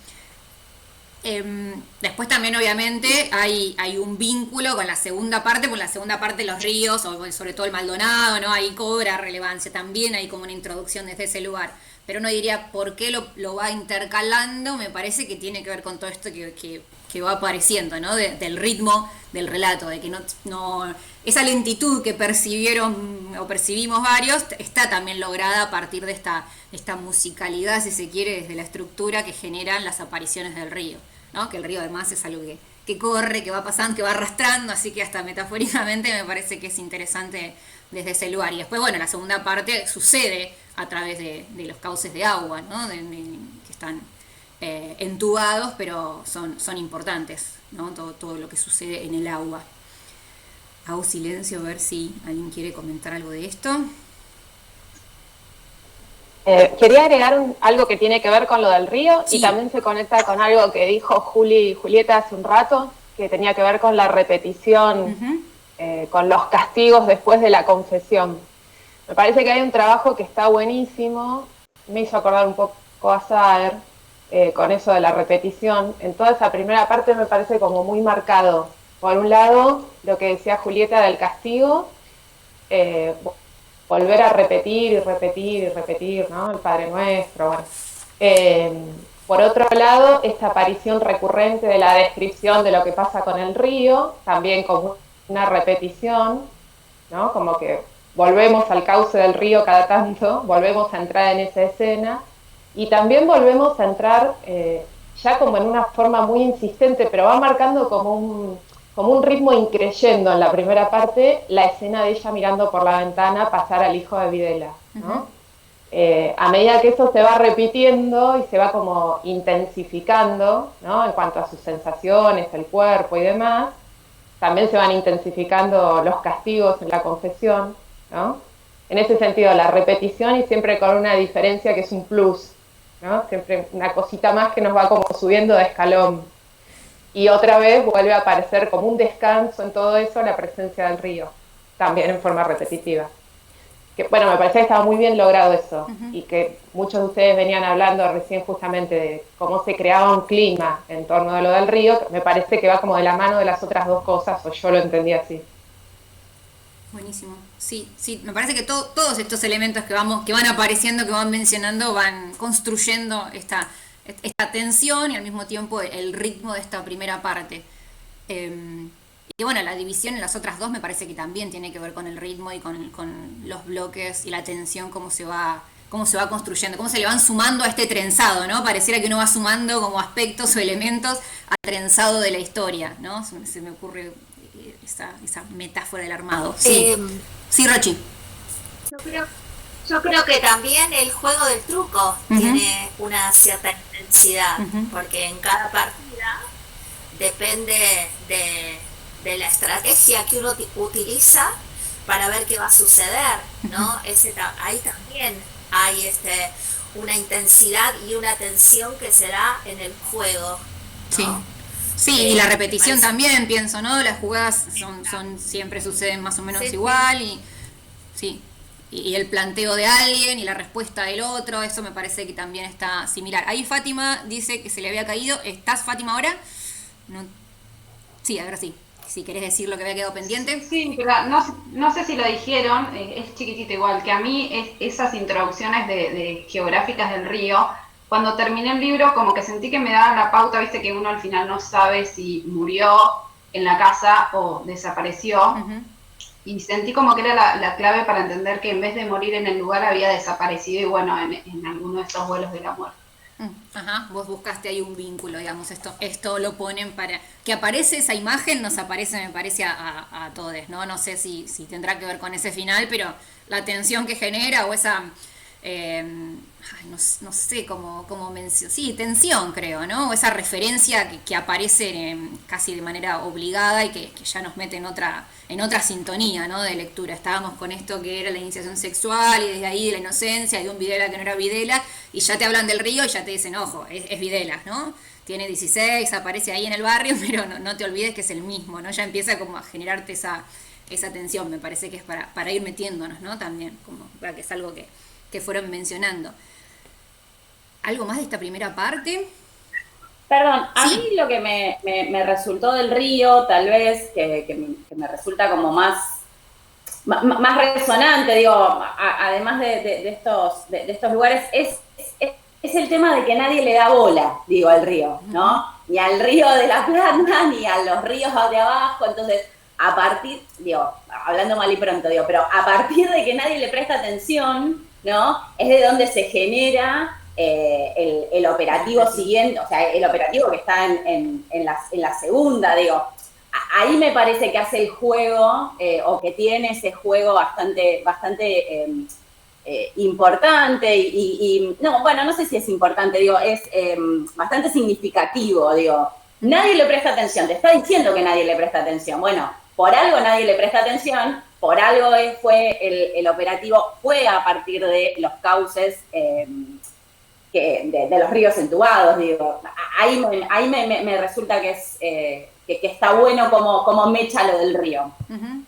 Después también obviamente hay un vínculo con la segunda parte, porque la segunda parte los ríos, o sobre todo el Maldonado, ¿no? Ahí cobra relevancia también, hay como una introducción desde ese lugar. Pero uno diría, ¿por qué lo va intercalando? Me parece que tiene que ver con todo esto que va apareciendo, ¿no? Del ritmo del relato, de que no esa lentitud que percibieron o percibimos varios está también lograda a partir de esta musicalidad, si se quiere, desde la estructura que generan las apariciones del río, ¿no? Que el río además es algo que corre, que va pasando, que va arrastrando, así que hasta metafóricamente me parece que es interesante desde ese lugar. Y después, bueno, la segunda parte sucede a través de los cauces de agua, ¿no? Que están entubados, pero son importantes, ¿no? Todo lo que sucede en el agua. Hago silencio a ver si alguien quiere comentar algo de esto. Quería agregar algo que tiene que ver con lo del río, sí. Y también se conecta con algo que dijo Julieta hace un rato, que tenía que ver con la repetición, con los castigos después de la confesión. Me parece que hay un trabajo que está buenísimo, me hizo acordar un poco a Saer, con eso de la repetición. En toda esa primera parte me parece como muy marcado. Por un lado, lo que decía Julieta del castigo, volver a repetir y repetir y repetir, ¿no? El Padre Nuestro, bueno. Por otro lado, esta aparición recurrente de la descripción de lo que pasa con el río, también como una repetición, ¿no? Como que volvemos al cauce del río cada tanto, volvemos a entrar en esa escena, y también volvemos a entrar ya como en una forma muy insistente, pero va marcando como un ritmo increyendo en la primera parte, la escena de ella mirando por la ventana pasar al hijo de Videla, ¿no? A medida que eso se va repitiendo y se va como intensificando, ¿no? En cuanto a sus sensaciones, el cuerpo y demás, también se van intensificando los castigos en la confesión, ¿no? En ese sentido, la repetición, y siempre con una diferencia que es un plus, ¿no? Siempre una cosita más que nos va como subiendo de escalón. Y otra vez vuelve a aparecer como un descanso en todo eso la presencia del río, también en forma repetitiva. Que bueno, me parece que estaba muy bien logrado eso, y que muchos de ustedes venían hablando recién justamente de cómo se creaba un clima en torno de lo del río, que me parece que va como de la mano de las otras dos cosas, o yo lo entendí así. Buenísimo. Sí, me parece que todos estos elementos que van apareciendo, que van mencionando, van construyendo esta tensión y al mismo tiempo el ritmo de esta primera parte. Y bueno, la división en las otras dos me parece que también tiene que ver con el ritmo y con los bloques y la tensión, cómo se va construyendo, cómo se le van sumando a este trenzado, ¿no? Pareciera que uno va sumando como aspectos o elementos al trenzado de la historia, ¿no? Se me ocurre esa metáfora del armado. Sí, sí, Rochi. Yo creo que también el juego del truco tiene una cierta intensidad, porque en cada partida depende de la estrategia que uno utiliza para ver qué va a suceder, ¿no? Ahí también hay una intensidad y una tensión que se da en el juego, ¿no? Sí, y la repetición también, pienso, ¿no? Las jugadas siempre suceden más o menos igual, y sí. Y el planteo de alguien y la respuesta del otro, eso me parece que también está similar. Ahí Fátima dice que se le había caído. ¿Estás, Fátima, ahora? No. Sí, ahora sí. Si querés decir lo que había quedado pendiente. Sí, pero no sé si lo dijeron, es chiquitito igual, que a mí esas introducciones de geográficas del río, cuando terminé el libro como que sentí que me daban la pauta, viste que uno al final no sabe si murió en la casa o desapareció. Y sentí como que era la clave para entender que en vez de morir en el lugar había desaparecido, y bueno, en alguno de estos vuelos de la muerte. Ajá, vos buscaste ahí un vínculo, digamos, esto lo ponen para que aparece esa imagen, nos aparece, me parece, a todos, ¿no? No sé si tendrá que ver con ese final, pero la tensión que genera o esa no sé cómo mencionar, sí, tensión creo, ¿no? O esa referencia que aparece casi de manera obligada y que ya nos mete en otra sintonía, ¿no? De lectura. Estábamos con esto que era la iniciación sexual y desde ahí de la inocencia y de un Videla que no era Videla y ya te hablan del río y ya te dicen, ojo, es Videla, ¿no? Tiene 16, aparece ahí en el barrio, pero no te olvides que es el mismo, ¿no? Ya empieza como a generarte esa tensión, me parece que es para ir metiéndonos, ¿no? También, como que es algo que fueron mencionando. ¿Algo más de esta primera parte? Perdón, a Sí. mí lo que me resultó del río, tal vez, que me resulta como más resonante, digo, además de estos lugares, es el tema de que nadie le da bola, digo, al río, ¿no? Ni al río de La Plata, ni a los ríos de abajo. Entonces, a partir, digo, hablando mal y pronto, digo, pero a partir de que nadie le presta atención, ¿no? Es de donde se genera el operativo siguiente, o sea, el operativo que está en la segunda, digo. Ahí me parece que hace el juego, o que tiene ese juego bastante importante y no, bueno, no sé si es importante, digo, es bastante significativo, digo. Nadie le presta atención, te está diciendo que nadie le presta atención. Bueno, por algo nadie le presta atención, por algo fue el operativo, fue a partir de los cauces de los ríos entubados, digo. Ahí me resulta que es que está bueno como mecha lo del río. Uh-huh.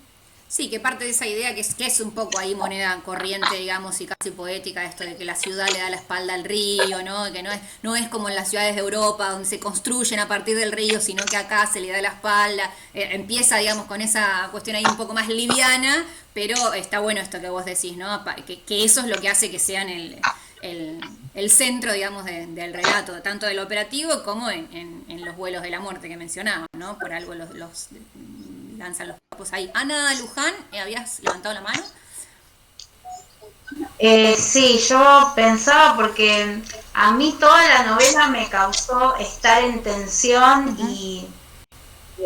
Sí, que parte de esa idea que es un poco ahí moneda corriente, digamos, y casi poética, esto de que la ciudad le da la espalda al río, ¿no? Que no es como en las ciudades de Europa, donde se construyen a partir del río, sino que acá se le da la espalda. Empieza, digamos, con esa cuestión ahí un poco más liviana, pero está bueno esto que vos decís, ¿no? Que eso es lo que hace que sean el centro, digamos, del relato, tanto del operativo como en los vuelos de la muerte que mencionaba, ¿no? Por algo los lanzan los capos ahí. Ana Luján, ¿habías levantado la mano? Sí, yo pensaba porque a mí toda la novela me causó estar en tensión y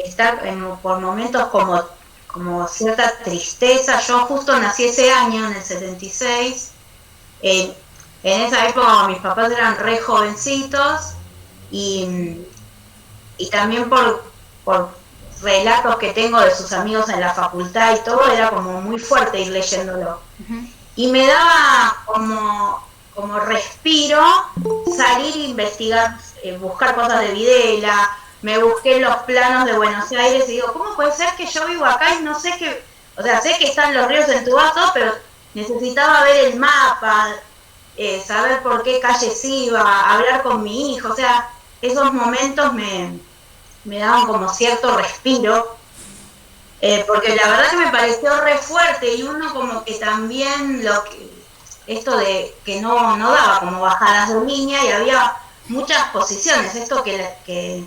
estar por momentos como cierta tristeza. Yo justo nací ese año, en el 76. En esa época mis papás eran re jovencitos y también por relatos que tengo de sus amigos en la facultad y todo, era como muy fuerte ir leyéndolo. Uh-huh. Y me daba como respiro salir e investigar, buscar cosas de Videla. Me busqué los planos de Buenos Aires y digo, ¿cómo puede ser que yo vivo acá y no sé qué? O sea, sé que están los ríos entubados, pero necesitaba ver el mapa, saber por qué calles iba, hablar con mi hijo. O sea, esos momentos me daban como cierto respiro, porque la verdad que me pareció re fuerte y uno como que también esto de que no daba como bajadas de línea y había muchas posiciones, esto que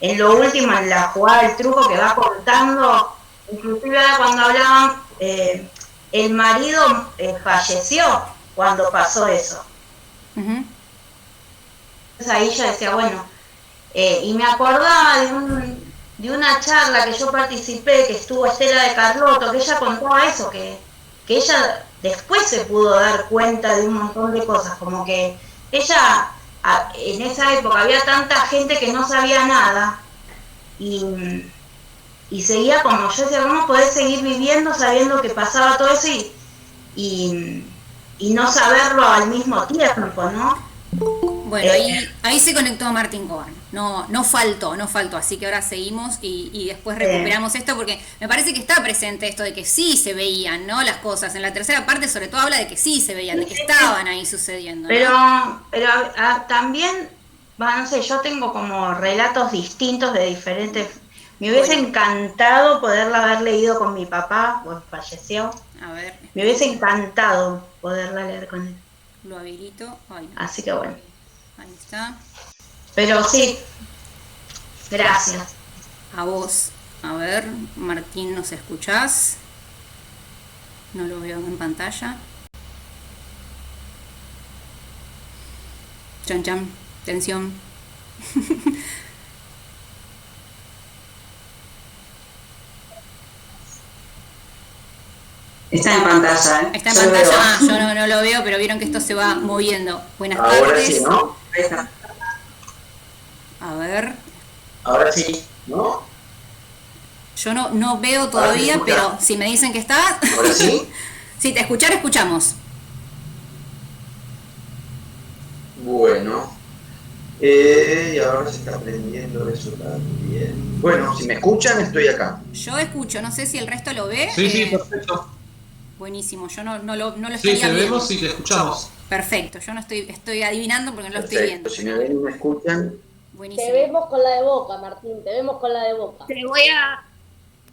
en lo último, en la jugada del truco que va contando, inclusive cuando hablaban, el marido falleció cuando pasó eso. Uh-huh. Entonces ahí yo decía, bueno, y me acordaba de una charla que yo participé, que estuvo Estela de Carlotto, que ella contaba eso, que ella después se pudo dar cuenta de un montón de cosas, como que ella en esa época había tanta gente que no sabía nada y seguía como, yo decía, ¿cómo podés seguir viviendo sabiendo que pasaba todo eso y no saberlo al mismo tiempo, ¿no? Bueno, ahí se conectó Martín Coban. No faltó, así que ahora seguimos y después recuperamos esto porque me parece que está presente esto de que sí se veían, ¿no? Las cosas. En la tercera parte sobre todo habla de que sí se veían, de que estaban ahí sucediendo, ¿no? Pero también, no sé, yo tengo como relatos distintos de diferentes. Me hubiese encantado poderla haber leído con mi papá, pues falleció. A ver. Me hubiese encantado poderla leer con él. Lo habilito. Ay, no. Así que bueno. Ahí está. Pero sí, gracias. A vos. A ver, Martín, ¿nos escuchás? No lo veo en pantalla. Chan, chan, tensión. Está en pantalla, ¿eh? Está en Yo lo pantalla, veo. yo no lo veo, pero vieron que esto se va moviendo. Buenas Ahora tardes. sí, ¿no? Ahí está. A ver, Ahora sí, ¿no? yo no veo todavía, escucha. pero si me dicen que está... ¿Ahora sí? Sí, escuchamos. Bueno. Y ahora se está aprendiendo eso también. Bueno, si me escuchan, estoy acá. Yo escucho, no sé si el resto lo ve. Sí, perfecto. Buenísimo, yo no lo Sí, estaría te viendo. vemos y te escuchamos. Perfecto, yo no estoy adivinando porque no lo estoy Perfecto, viendo. si me ven y me escuchan. Buenísimo. Te vemos con la de Boca, Martín, te vemos con la de Boca. Te voy a...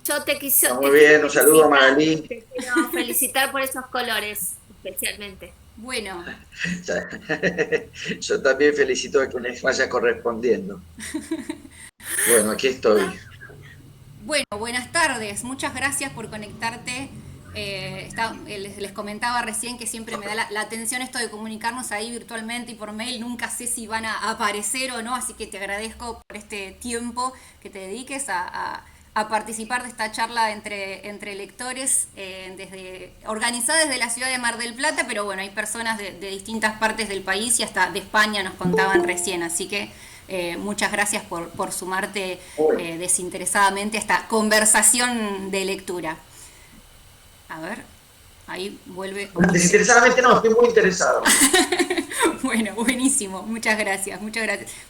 Yo te quise... Está muy bien, un saludo a Magalí. Te quiero felicitar por esos colores, especialmente. Bueno, Yo también felicito a quienes vaya correspondiendo. Bueno, aquí estoy. bueno, buenas tardes. Muchas gracias por conectarte. Les comentaba recién que siempre me da la atención esto de comunicarnos ahí virtualmente y por mail. Nunca sé si van a aparecer o no, así que te agradezco por este tiempo que te dediques a participar de esta charla entre lectores, organizada desde la ciudad de Mar del Plata, pero bueno, hay personas de distintas partes del país y hasta de España nos contaban recién, así que muchas gracias por sumarte desinteresadamente a esta conversación de lectura. A ver, ahí vuelve. Desinteresadamente no, estoy muy interesado. Bueno, buenísimo, muchas gracias.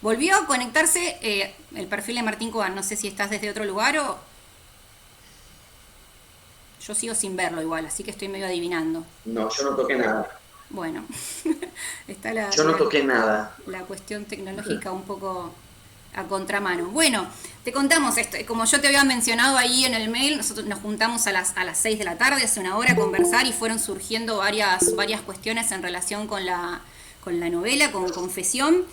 Volvió a conectarse el perfil de Martín Coan, no sé si estás desde otro lugar o... Yo sigo sin verlo igual, así que estoy medio adivinando. No, yo no toqué nada. Bueno, está Yo no toqué nada. la cuestión tecnológica un poco a contramano. Bueno, te contamos esto. Como yo te había mencionado ahí en el mail, nosotros nos juntamos a las 6 de la tarde, hace una hora, a conversar y fueron surgiendo varias cuestiones en relación con la novela, con Confesión,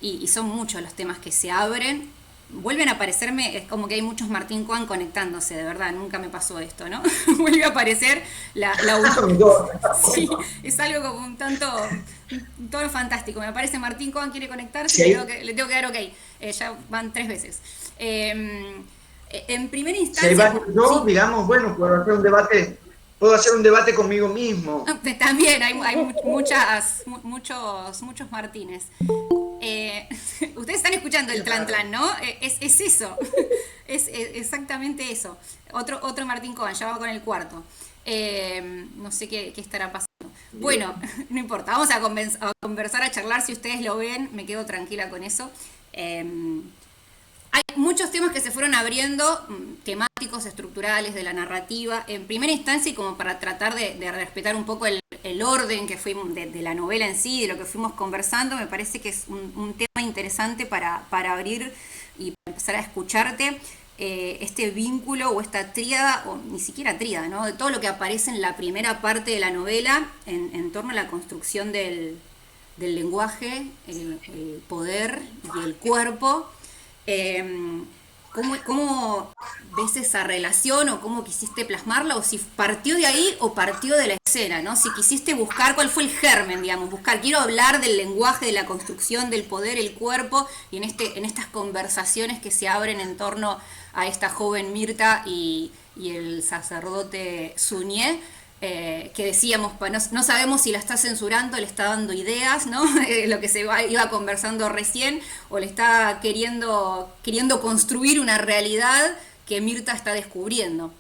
y son muchos los temas que se abren. Vuelven a aparecerme, es como que hay muchos Martín Coan conectándose, de verdad, nunca me pasó esto, ¿no? Vuelve a aparecer Sí, es algo como un tono fantástico. Me aparece Martín Coan, quiere conectarse, ¿Sí? le tengo que dar ok. Ya van 3 veces. En primera Si instancia... yo, digamos, bueno, puedo hacer un debate conmigo mismo. También hay muchos Martínez. Ustedes están escuchando el tlan, ¿no? Es eso. Es exactamente eso. Otro Martín Coan, ya va con el cuarto. No sé qué estará pasando. Bueno, no importa. Vamos a conversar, a charlar. Si ustedes lo ven, me quedo tranquila con eso. Hay muchos temas que se fueron abriendo, temáticos, estructurales, de la narrativa, en primera instancia y como para tratar de respetar un poco el orden que fuimos de la novela en sí, de lo que fuimos conversando. Me parece que es un tema interesante para abrir y para empezar a escucharte este vínculo o esta tríada, o ni siquiera tríada, ¿no? De todo lo que aparece en la primera parte de la novela en torno a la construcción del lenguaje, el poder y el cuerpo. ¿Cómo ves esa relación o cómo quisiste plasmarla? O si partió de ahí o partió de la escena, ¿no? Si quisiste buscar, ¿cuál fue el germen, digamos? Quiero hablar del lenguaje, de la construcción del poder, el cuerpo, y en estas conversaciones que se abren en torno a esta joven Mirta y el sacerdote Suñé. Que decíamos, no sabemos si la está censurando, le está dando ideas, ¿no? Lo que iba conversando recién, o le está queriendo construir una realidad que Mirta está descubriendo.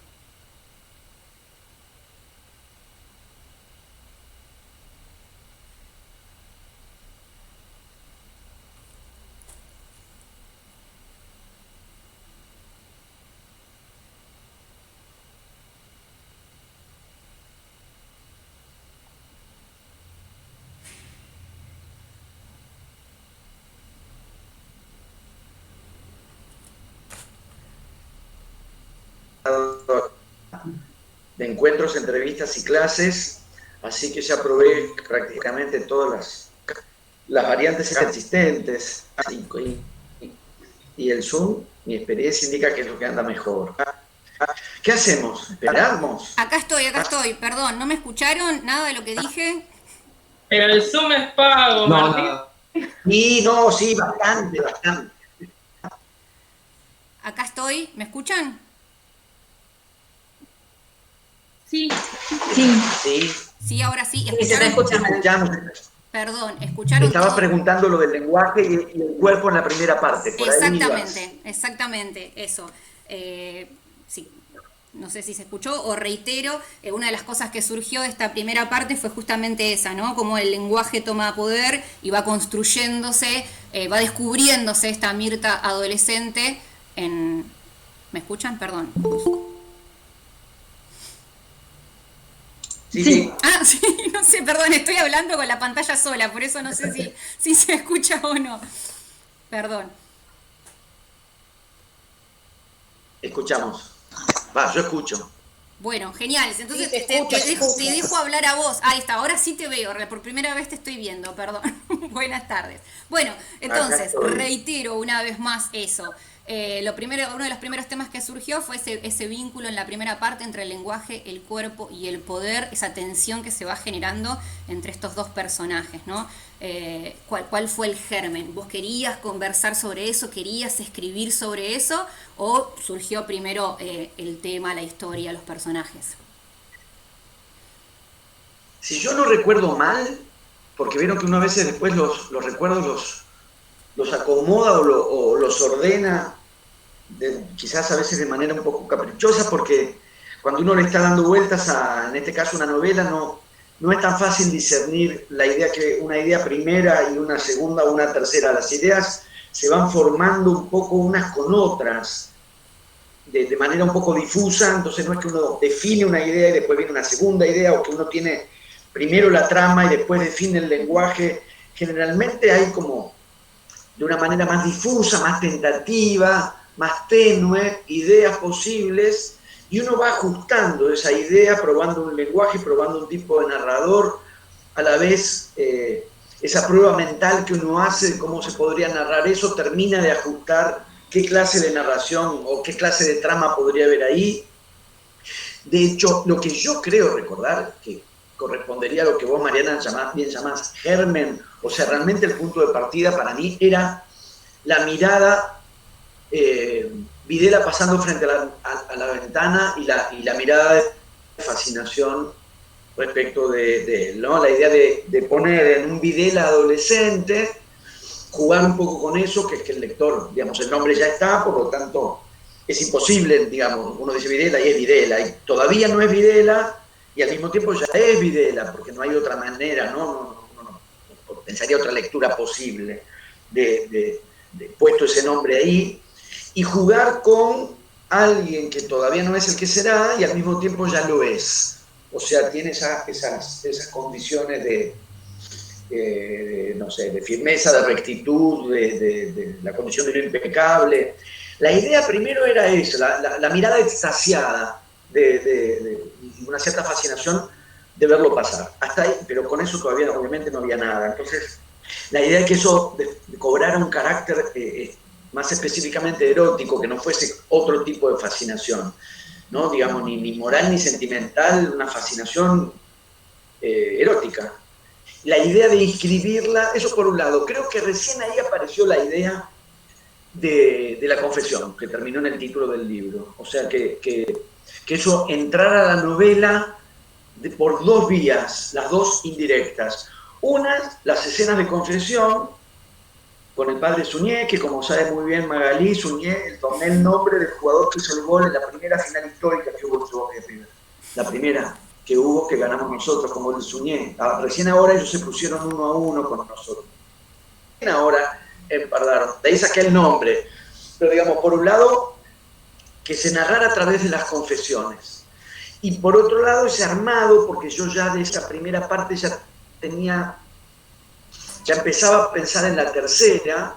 De encuentros, entrevistas y clases, así que ya probé prácticamente todas las variantes existentes y el Zoom, mi experiencia indica que es lo que anda mejor. ¿Qué hacemos? ¿Esperamos? Acá estoy, perdón, ¿no me escucharon nada de lo que dije? Pero el Zoom es pago, No, Martín. nada. Sí, bastante. Acá estoy, ¿me escuchan? Sí. Sí. Sí, ahora sí. Sí, se te escucha. Escuchamos. Perdón, ¿escucharon Estaba todo? preguntando lo del lenguaje y el cuerpo en la primera parte. Por ahí Exactamente, exactamente, eso. Sí, no sé si se escuchó o reitero, una de las cosas que surgió de esta primera parte fue justamente esa, ¿no? Cómo el lenguaje toma poder y va construyéndose, va descubriéndose esta Mirta adolescente en... ¿Me escuchan? Perdón. Sí. Ah, sí, no sé, perdón, estoy hablando con la pantalla sola, por eso no sé si se escucha o no. Perdón. Escuchamos. Yo escucho. Bueno, genial. Entonces Sí, te dejo hablar a vos. Ahí está, ahora sí te veo. Por primera vez te estoy viendo, perdón. Buenas tardes. Bueno, entonces, reitero una vez más eso. Uno de los primeros temas que surgió fue ese vínculo en la primera parte entre el lenguaje, el cuerpo y el poder, esa tensión que se va generando entre estos dos personajes, ¿no? ¿Cuál fue el germen? ¿Vos querías conversar sobre eso? ¿Querías escribir sobre eso? ¿O surgió primero el tema, la historia, los personajes? Si yo no recuerdo mal, porque vieron que una vez después los recuerdos los acomoda o los ordena, quizás a veces de manera un poco caprichosa, porque cuando uno le está dando vueltas en este caso, una novela, no es tan fácil discernir una idea primera y una segunda o una tercera. Las ideas se van formando un poco unas con otras, de manera un poco difusa, entonces no es que uno define una idea y después viene una segunda idea, o que uno tiene primero la trama y después define el lenguaje. Generalmente hay como, de una manera más difusa, más tentativa, más tenue, ideas posibles, y uno va ajustando esa idea, probando un lenguaje, probando un tipo de narrador, a la vez esa prueba mental que uno hace de cómo se podría narrar eso, termina de ajustar qué clase de narración o qué clase de trama podría haber ahí. De hecho, lo que yo creo recordar, que correspondería a lo que vos, Mariana, bien llamás germen, o sea, realmente el punto de partida para mí era la mirada, Videla pasando frente a la ventana y la mirada de fascinación respecto de él, ¿no? La idea de poner en un Videla adolescente, jugar un poco con eso, que es que el lector, digamos, el nombre ya está, por lo tanto es imposible, digamos, uno dice Videla y es Videla, y todavía no es Videla, y al mismo tiempo ya es Videla, porque no hay otra manera, no pensaría otra lectura posible de puesto ese nombre ahí, y jugar con alguien que todavía no es el que será y al mismo tiempo ya lo es. O sea, tiene esas condiciones no sé, de firmeza, de rectitud, de la condición de lo impecable. La idea primero era eso, la mirada extasiada de una cierta fascinación de verlo pasar. Hasta ahí, pero con eso todavía obviamente no había nada. Entonces, la idea de que eso cobrara un carácter más específicamente erótico, que no fuese otro tipo de fascinación, ¿no? Digamos, ni moral ni sentimental, una fascinación erótica. La idea de inscribirla, eso por un lado. Creo que recién ahí apareció la idea de la confesión, que terminó en el título del libro. O sea, que eso entrara a la novela por dos vías, las dos indirectas. Una, las escenas de confesión con el padre Suñé, que como sabe muy bien Magalí, Suñé, tomé el nombre del jugador que hizo el gol en la primera final histórica que hubo en Boca River. La primera que hubo, que ganamos nosotros con gol de Suñé. Recién ahora ellos se pusieron 1-1 con nosotros. Recién ahora empataron. De ahí saqué el nombre. Pero digamos, por un lado, que se narrara a través de las confesiones. Y por otro lado, ese armado, porque yo ya de esa primera parte ya empezaba a pensar en la tercera,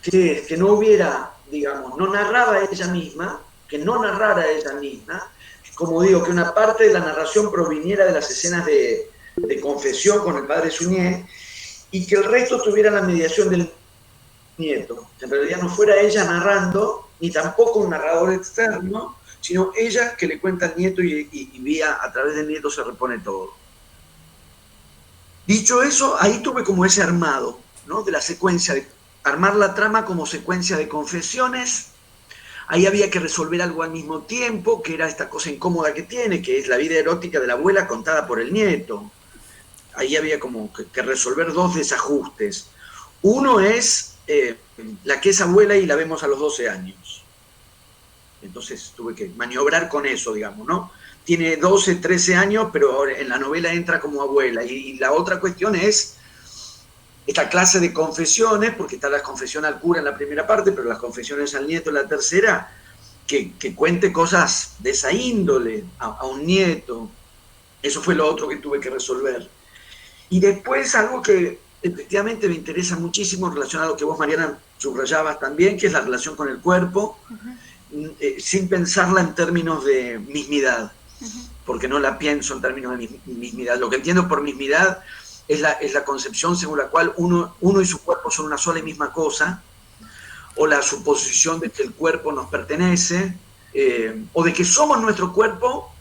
que no hubiera, digamos, no narraba ella misma, que no narrara ella misma, como digo, que una parte de la narración proviniera de las escenas de confesión con el padre Suñé, y que el resto tuviera la mediación del nieto. En realidad no fuera ella narrando, ni tampoco un narrador externo, sino ella que le cuenta al nieto y vía a través del nieto se repone todo. Dicho eso, ahí tuve como ese armado, ¿no? De la secuencia, de armar la trama como secuencia de confesiones, Ahí había que resolver algo al mismo tiempo, que era esta cosa incómoda que tiene, que es la vida erótica de la abuela contada por el nieto. Ahí había como que resolver dos desajustes. Uno es la que es abuela y la vemos a los 12 años. Entonces tuve que maniobrar con eso, digamos, ¿no? Tiene 12, 13 años, pero en la novela entra como abuela. Y la otra cuestión es esta clase de confesiones, porque está la confesión al cura en la primera parte, pero las confesiones al nieto en la tercera, que cuente cosas de esa índole a un nieto. Eso fue lo otro que tuve que resolver. Y después algo que efectivamente me interesa muchísimo, relacionado a lo que vos, Mariana, subrayabas también, que es la relación con el cuerpo, sin pensarla en términos de mismidad, porque no la pienso en términos de mismidad. Lo que entiendo por mismidad es la concepción según la cual uno y su cuerpo son una sola y misma cosa, o la suposición de que el cuerpo nos pertenece, o de que somos nuestro cuerpo,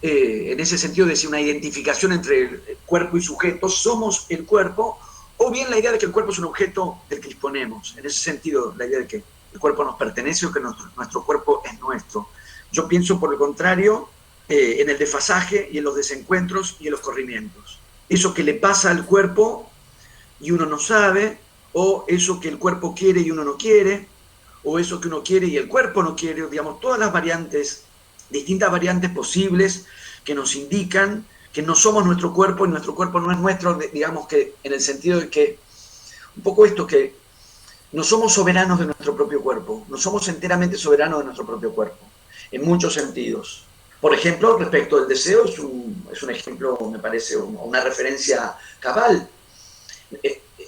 en ese sentido de decir una identificación entre el cuerpo y sujeto, somos el cuerpo, o bien la idea de que el cuerpo es un objeto del que disponemos, en ese sentido la idea de que el cuerpo nos pertenece o que nuestro cuerpo es nuestro. Yo pienso por el contrario en el desfasaje y en los desencuentros y en los corrimientos. Eso que le pasa al cuerpo y uno no sabe, o eso que el cuerpo quiere y uno no quiere, o eso que uno quiere y el cuerpo no quiere, digamos, todas las variantes, distintas variantes posibles que nos indican que no somos nuestro cuerpo y nuestro cuerpo no es nuestro, digamos que en el sentido de que, un poco esto, que no somos soberanos de nuestro propio cuerpo, no somos enteramente soberanos de nuestro propio cuerpo, en muchos sentidos. Por ejemplo, respecto al deseo, es un ejemplo, me parece, una referencia cabal.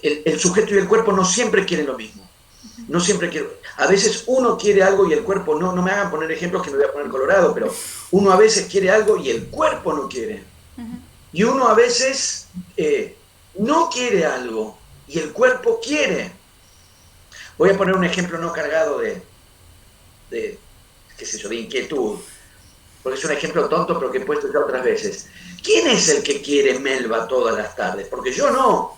El sujeto y el cuerpo no siempre quieren lo mismo. No siempre quieren. A veces uno quiere algo y el cuerpo no. No me hagan poner ejemplos que me voy a poner colorado, pero uno a veces quiere algo y el cuerpo no quiere. Y uno a veces no quiere algo y el cuerpo quiere. Voy a poner un ejemplo no cargado de qué sé yo, de inquietud, porque es un ejemplo tonto, pero que he puesto ya otras veces. ¿Quién es el que quiere Melba todas las tardes? Porque yo no,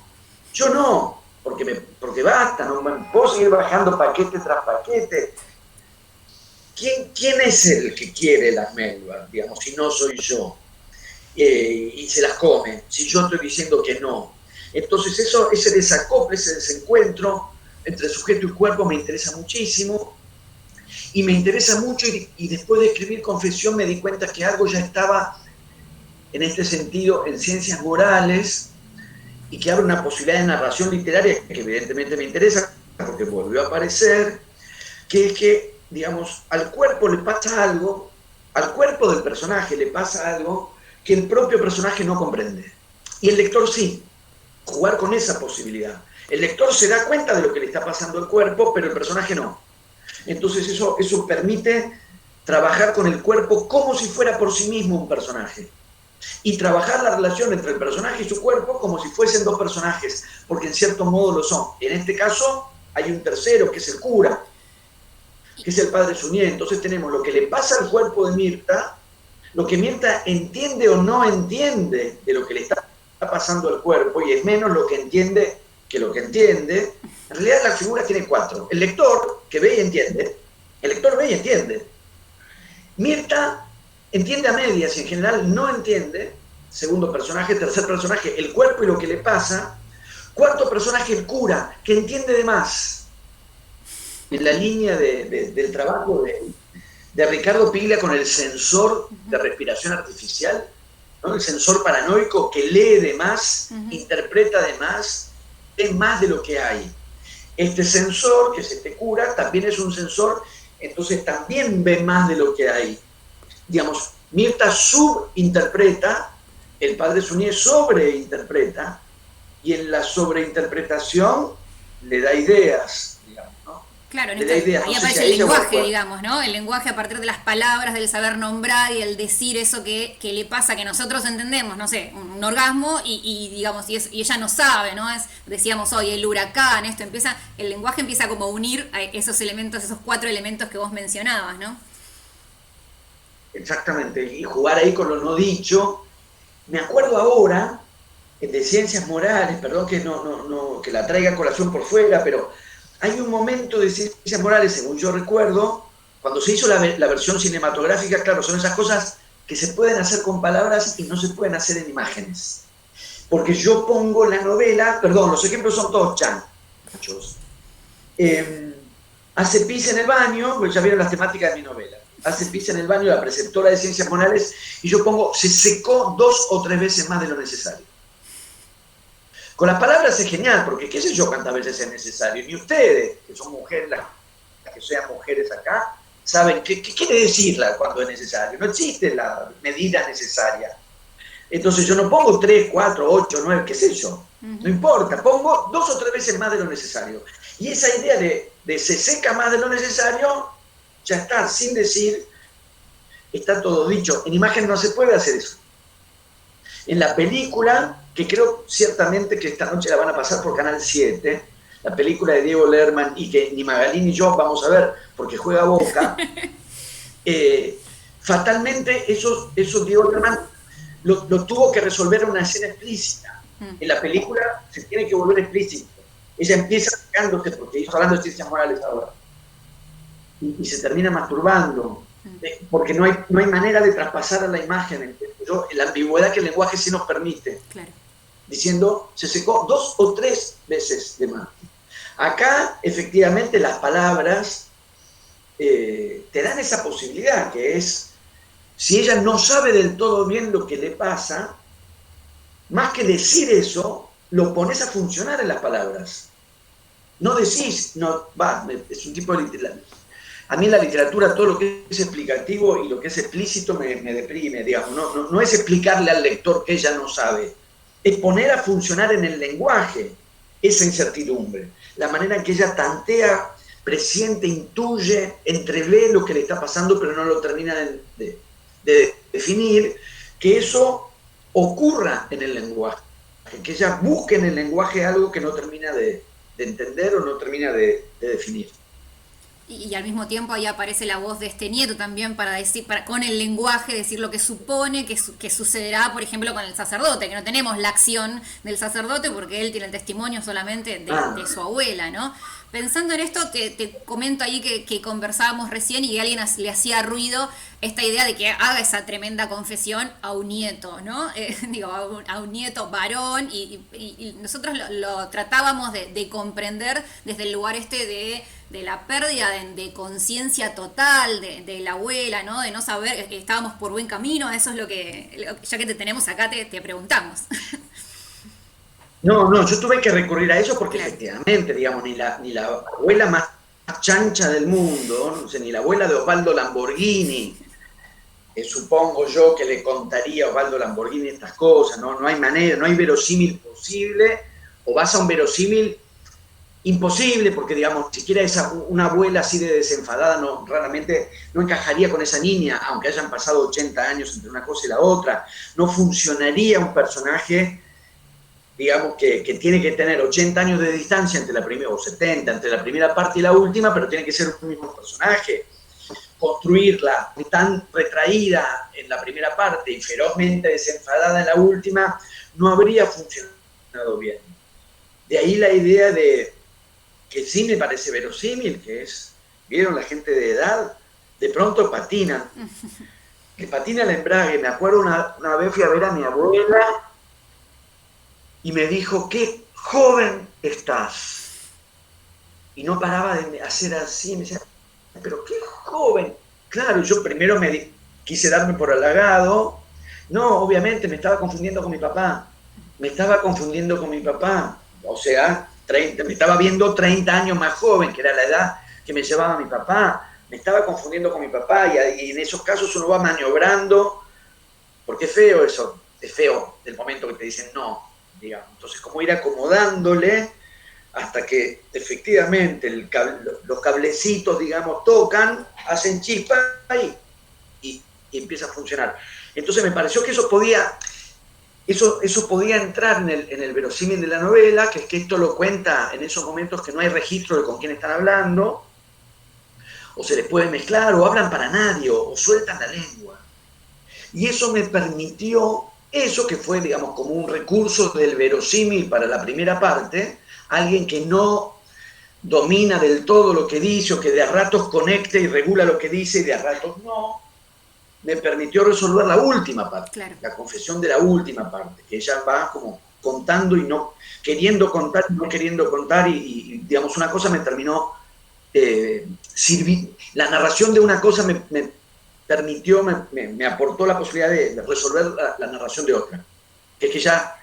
porque basta, no puedo seguir bajando paquete tras paquete. ¿Quién es el que quiere las Melba, digamos, si no soy yo? Y se las come, si yo estoy diciendo que no. Entonces ese desacople, ese desencuentro entre sujeto y cuerpo me interesa muchísimo. Y me interesa mucho, y después de escribir Confesión me di cuenta que algo ya estaba en este sentido en ciencias morales, y que abre una posibilidad de narración literaria que evidentemente me interesa, porque volvió a aparecer, que es que, digamos, al cuerpo le pasa algo, al cuerpo del personaje le pasa algo que el propio personaje no comprende. Y el lector sí, jugar con esa posibilidad. El lector se da cuenta de lo que le está pasando al cuerpo, pero el personaje no. Entonces eso permite trabajar con el cuerpo como si fuera por sí mismo un personaje. Y trabajar la relación entre el personaje y su cuerpo como si fuesen dos personajes, porque en cierto modo lo son. En este caso hay un tercero, que es el cura, que es el padre Suñé. Entonces tenemos lo que le pasa al cuerpo de Mirta, lo que Mirta entiende o no entiende de lo que le está pasando al cuerpo, y es menos lo que entiende que lo que entiende. En realidad la figura tiene cuatro. El lector, que ve y entiende. El lector ve y entiende. Mirta entiende a medias y en general no entiende. Segundo personaje. Tercer personaje, el cuerpo y lo que le pasa. Cuarto personaje, el cura, que entiende de más. En la línea del trabajo de Ricardo Piglia con el sensor de respiración artificial, ¿no? El sensor paranoico que lee de más, interpreta de más, ve más de lo que hay. Este sensor, que es este cura, también es un sensor, entonces también ve más de lo que hay. Digamos, Mirta subinterpreta, el padre Suñé sobreinterpreta, y en la sobreinterpretación le da ideas, digamos, ¿no? Claro, Le da ideas. ahí No sé aparece si el ahí lenguaje, se- digamos, ¿no? El lenguaje a partir de las palabras, del saber nombrar y el decir eso que le pasa, que nosotros entendemos, no sé, un orgasmo digamos, y ella no sabe, ¿no? Decíamos hoy, el huracán, el lenguaje empieza como a unir a esos elementos, esos 4 elementos que vos mencionabas, ¿no? Exactamente, y jugar ahí con lo no dicho. Me acuerdo ahora de Ciencias Morales, perdón que no que la traiga a colación por fuera, pero hay un momento de Ciencias Morales, según yo recuerdo, cuando se hizo la versión cinematográfica, claro, son esas cosas que se pueden hacer con palabras y no se pueden hacer en imágenes. Porque yo pongo la novela, perdón, los ejemplos son todos chanchos. Hace pis en el baño, pues ya vieron las temáticas de mi novela. Hace pis en el baño la preceptora de Ciencias Morales y yo pongo, se secó 2 o 3 veces más de lo necesario. Con las palabras es genial, porque qué sé yo cuántas veces es necesario. Ni ustedes, que son mujeres, las que sean mujeres acá, saben qué quiere decirla cuando es necesario. No existe la medida necesaria. Entonces yo no pongo 3, 4, 8, 9, qué sé yo. No importa, pongo 2 o 3 veces más de lo necesario. Y esa idea de se seca más de lo necesario, ya está, sin decir, está todo dicho. En imagen no se puede hacer eso. En la película, que creo ciertamente que esta noche la van a pasar por Canal 7, la película de Diego Lerman, y que ni Magalí ni yo vamos a ver porque juega Boca, fatalmente eso Diego Lerman lo tuvo que resolver en una escena explícita. En la película se tiene que volver explícito. Ella empieza sacándose, porque está hablando de Ciencias Morales ahora, y se termina masturbando, porque no hay manera de traspasar a la imagen la ambigüedad que el lenguaje sí nos permite. Claro. Diciendo, se secó 2 o 3 veces de más. Acá, efectivamente, las palabras te dan esa posibilidad, que es, si ella no sabe del todo bien lo que le pasa, más que decir eso, lo pones a funcionar en las palabras. No decís, es un tipo de literatura. A mí en la literatura todo lo que es explicativo y lo que es explícito me deprime, digamos. No es explicarle al lector que ella no sabe, es poner a funcionar en el lenguaje esa incertidumbre. La manera en que ella tantea, presiente, intuye, entrevé lo que le está pasando, pero no lo termina de definir, que eso ocurra en el lenguaje, que ella busque en el lenguaje algo que no termina de entender o no termina de definir. Y al mismo tiempo ahí aparece la voz de este nieto también para decir, con el lenguaje, decir lo que supone que sucederá, por ejemplo, con el sacerdote, que no tenemos la acción del sacerdote porque él tiene el testimonio solamente de su abuela, ¿no? Pensando en esto, te comento ahí que conversábamos recién y alguien le hacía ruido esta idea de que haga esa tremenda confesión a un nieto, ¿no? A un nieto varón, y nosotros lo tratábamos de comprender desde el lugar de la pérdida de conciencia total de la abuela, ¿no? De no saber que estábamos por buen camino. Eso es lo que, ya que te tenemos acá, te preguntamos. No, yo tuve que recurrir a eso porque efectivamente, digamos, ni la abuela más chancha del mundo, no sé, ni la abuela de Osvaldo Lamborghini, supongo yo que le contaría a Osvaldo Lamborghini estas cosas, no hay manera, no hay verosímil posible, o vas a un verosímil imposible, porque digamos, siquiera una abuela así de desenfadada raramente no encajaría con esa niña, aunque hayan pasado 80 años entre una cosa y la otra. No funcionaría un personaje, digamos, que tiene que tener 80 años de distancia entre la primera, o 70, entre la primera parte y la última, pero tiene que ser un mismo personaje. Construirla tan retraída en la primera parte y ferozmente desenfadada en la última, no habría funcionado bien. De ahí la idea de que sí me parece verosímil, que es, ¿vieron la gente de edad? De pronto patinan. Que patina el embrague. Me acuerdo una vez fui a ver a mi abuela y me dijo, qué joven estás. Y no paraba de hacer así, me decía, pero qué joven. Claro, yo primero quise darme por halagado. No, obviamente me estaba confundiendo con mi papá. O sea, me estaba viendo 30 años más joven, que era la edad que me llevaba mi papá. Me estaba confundiendo con mi papá y en esos casos uno va maniobrando, porque es feo eso, es feo el momento que te dicen no, digamos. Entonces, como ir acomodándole hasta que efectivamente los cablecitos, digamos, tocan, hacen chispa y empieza a funcionar. Entonces me pareció que eso podía entrar en el verosímil de la novela, que es que esto lo cuenta en esos momentos que no hay registro de con quién están hablando, o se les puede mezclar, o hablan para nadie, o sueltan la lengua. Y eso me permitió, eso que fue, digamos, como un recurso del verosímil para la primera parte, alguien que no domina del todo lo que dice, o que de a ratos conecta y regula lo que dice y de a ratos no, me permitió resolver la última parte, claro, la confesión de la última parte, que ella va como contando y no queriendo contar y no queriendo contar, y digamos, una cosa me terminó la narración de una cosa me permitió, me aportó la posibilidad de resolver la narración de otra, que es que ya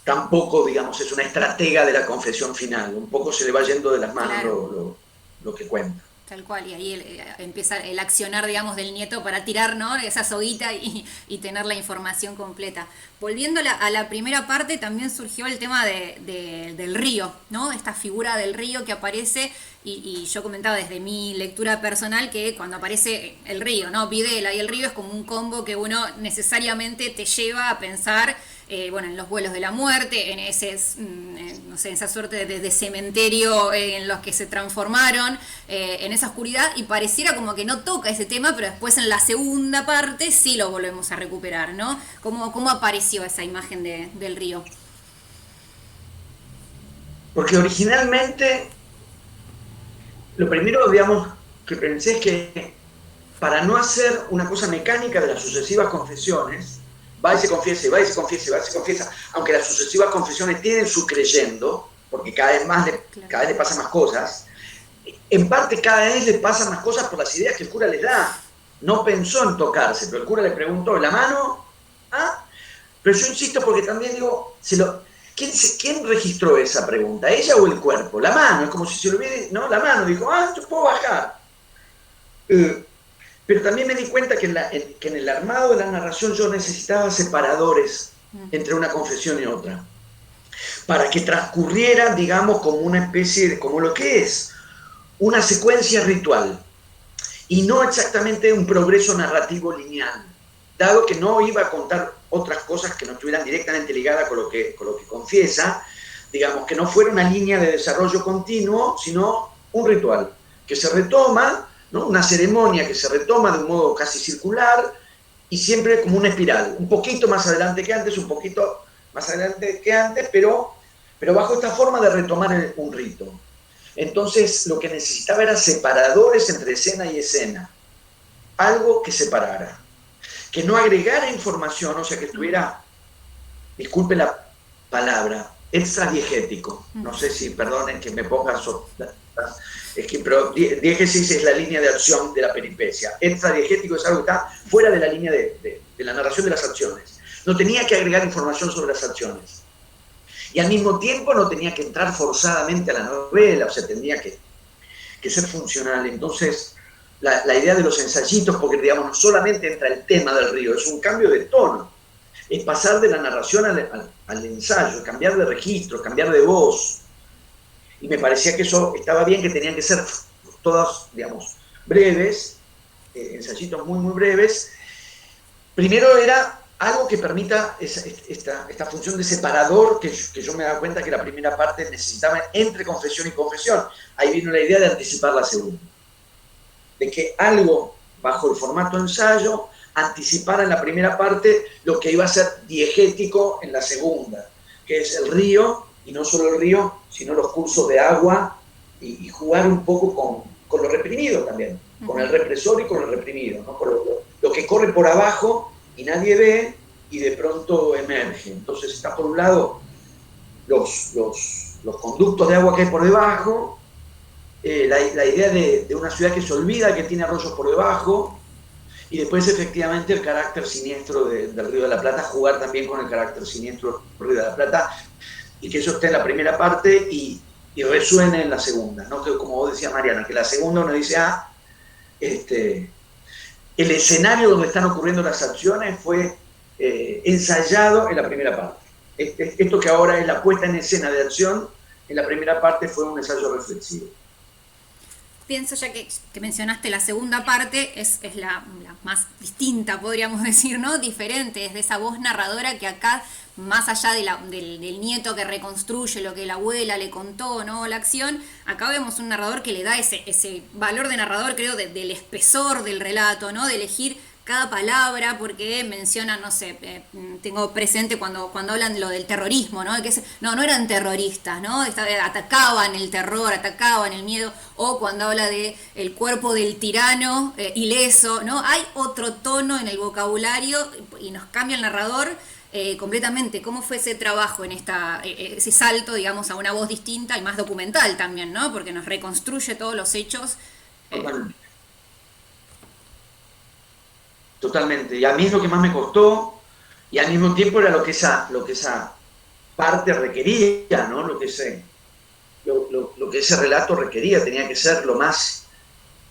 tampoco, digamos, es una estratega de la confesión final, un poco se le va yendo de las manos, claro, lo que cuenta. Tal cual, y ahí empieza el accionar, digamos, del nieto para tirar, ¿no?, esa soguita y tener la información completa. Volviendo a la primera parte, también surgió el tema del río, ¿no?, esta figura del río que aparece, y yo comentaba desde mi lectura personal que cuando aparece el río, ¿no?, Videla y el río es como un combo que uno necesariamente te lleva a pensar, bueno, en los vuelos de la muerte, en ese, no sé, esa suerte de cementerio en los que se transformaron, en esa oscuridad, y pareciera como que no toca ese tema, pero después en la segunda parte sí lo volvemos a recuperar, ¿no? ¿Cómo apareció esa imagen del río? Porque originalmente, lo primero, digamos, que pensé es que para no hacer una cosa mecánica de las sucesivas confesiones, va y se confiesa, va y se confiesa, va y se confiesa, aunque las sucesivas confesiones tienen su creyendo, porque cada vez le pasan más cosas, en parte cada vez le pasan más cosas por las ideas que el cura les da. No pensó en tocarse, pero el cura le preguntó, ¿la mano? ¿Ah? Pero yo insisto porque también digo, ¿quién registró esa pregunta? ¿Ella o el cuerpo? La mano, es como si se lo hubiera, ¿no? La mano dijo, yo puedo bajar. Pero también me di cuenta que en el armado de la narración yo necesitaba separadores entre una confesión y otra, para que transcurriera, digamos, como una especie de, como lo que es, una secuencia ritual, y no exactamente un progreso narrativo lineal, dado que no iba a contar otras cosas que no estuvieran directamente ligadas con lo que confiesa, digamos, que no fuera una línea de desarrollo continuo, sino un ritual, que se retoma, ¿no? Una ceremonia que se retoma de un modo casi circular, y siempre como una espiral, un poquito más adelante que antes, un poquito más adelante que antes, pero bajo esta forma de retomar un rito. Entonces lo que necesitaba era separadores entre escena y escena, algo que separara, que no agregara información, o sea, que estuviera, disculpe la palabra, extradiegético. No sé si, perdonen que me ponga pero diégesis es la línea de acción de la peripecia. Extradiegético es algo que está fuera de la línea de la narración de las acciones. No tenía que agregar información sobre las acciones. Y al mismo tiempo no tenía que entrar forzadamente a la novela, o sea, tenía que ser funcional. Entonces, la idea de los ensayitos, porque digamos, no solamente entra el tema del río, es un cambio de tono. Es pasar de la narración al ensayo, cambiar de registro, cambiar de voz. Y me parecía que eso estaba bien, que tenían que ser todos, digamos, breves, ensayitos muy, muy breves. Primero era algo que permita esta función de separador, que yo me daba cuenta que la primera parte necesitaba entre confesión y confesión. Ahí vino la idea de anticipar la segunda. De que algo bajo el formato ensayo anticipara en la primera parte lo que iba a ser diegético en la segunda, que es el río, y no solo el río, sino los cursos de agua, y jugar un poco con lo reprimido también, con el represor y con el reprimido, ¿no? Con lo que corre por abajo y nadie ve y de pronto emerge. Entonces está por un lado los conductos de agua que hay por debajo, la idea de una ciudad que se olvida que tiene arroyos por debajo, y después efectivamente el carácter siniestro del Río de la Plata, jugar también con el carácter siniestro del Río de la Plata, y que eso esté en la primera parte y resuene en la segunda, ¿no? Que como vos decías, Mariana, que la segunda uno dice, el escenario donde están ocurriendo las acciones fue ensayado en la primera parte. Esto que ahora es la puesta en escena de acción, en la primera parte fue un ensayo reflexivo. Pienso, ya que mencionaste la segunda parte, es la más distinta, podríamos decir, ¿no? Diferente, es de esa voz narradora que acá, más allá del nieto que reconstruye lo que la abuela le contó, ¿no? La acción, acá vemos un narrador que le da ese valor de narrador, creo, del espesor del relato, ¿no? De elegir cada palabra, porque mencionan, no sé, tengo presente cuando hablan lo del terrorismo, ¿no? No eran terroristas, ¿no? Atacaban el terror, atacaban el miedo, o cuando habla de el cuerpo del tirano ileso, ¿no? Hay otro tono en el vocabulario y nos cambia el narrador completamente. ¿Cómo fue ese trabajo en ese salto, digamos, a una voz distinta y más documental también, ¿no? Porque nos reconstruye todos los hechos. Totalmente. Y a mí es lo que más me costó, y al mismo tiempo era lo que esa parte requería, ¿no? Lo que ese relato requería, tenía que ser lo más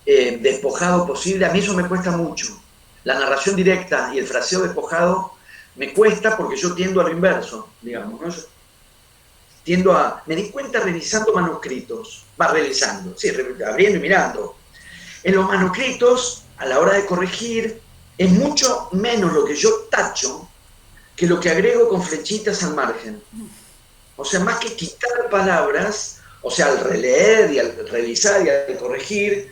despojado posible. A mí eso me cuesta mucho. La narración directa y el fraseo despojado me cuesta porque yo tiendo a lo inverso, digamos, ¿no? Me di cuenta revisando manuscritos, abriendo y mirando. En los manuscritos, a la hora de corregir, es mucho menos lo que yo tacho que lo que agrego con flechitas al margen. O sea, más que quitar palabras, o sea, al releer y al revisar y al corregir,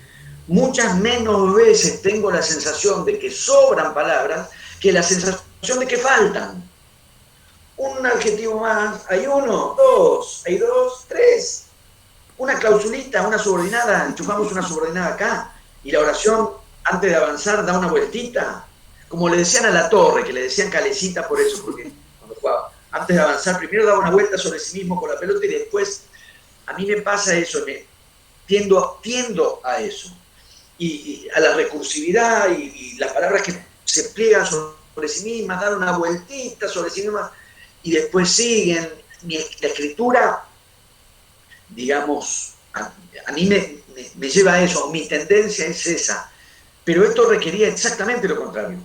muchas menos veces tengo la sensación de que sobran palabras que la sensación de que faltan. Un adjetivo más, hay uno, dos, hay dos, tres. Una clausulita, una subordinada, enchufamos una subordinada acá, y la oración, antes de avanzar, da una vueltita. Como le decían a La Torre, que le decían Calecita por eso, porque cuando jugaba, antes de avanzar, primero daba una vuelta sobre sí mismo con la pelota y después, a mí me pasa eso, tiendo a eso. Y a la recursividad y las palabras que se pliegan sobre sí mismas, dan una vueltita sobre sí mismas y después siguen. La escritura, digamos, a mí me lleva a eso, mi tendencia es esa, pero esto requería exactamente lo contrario.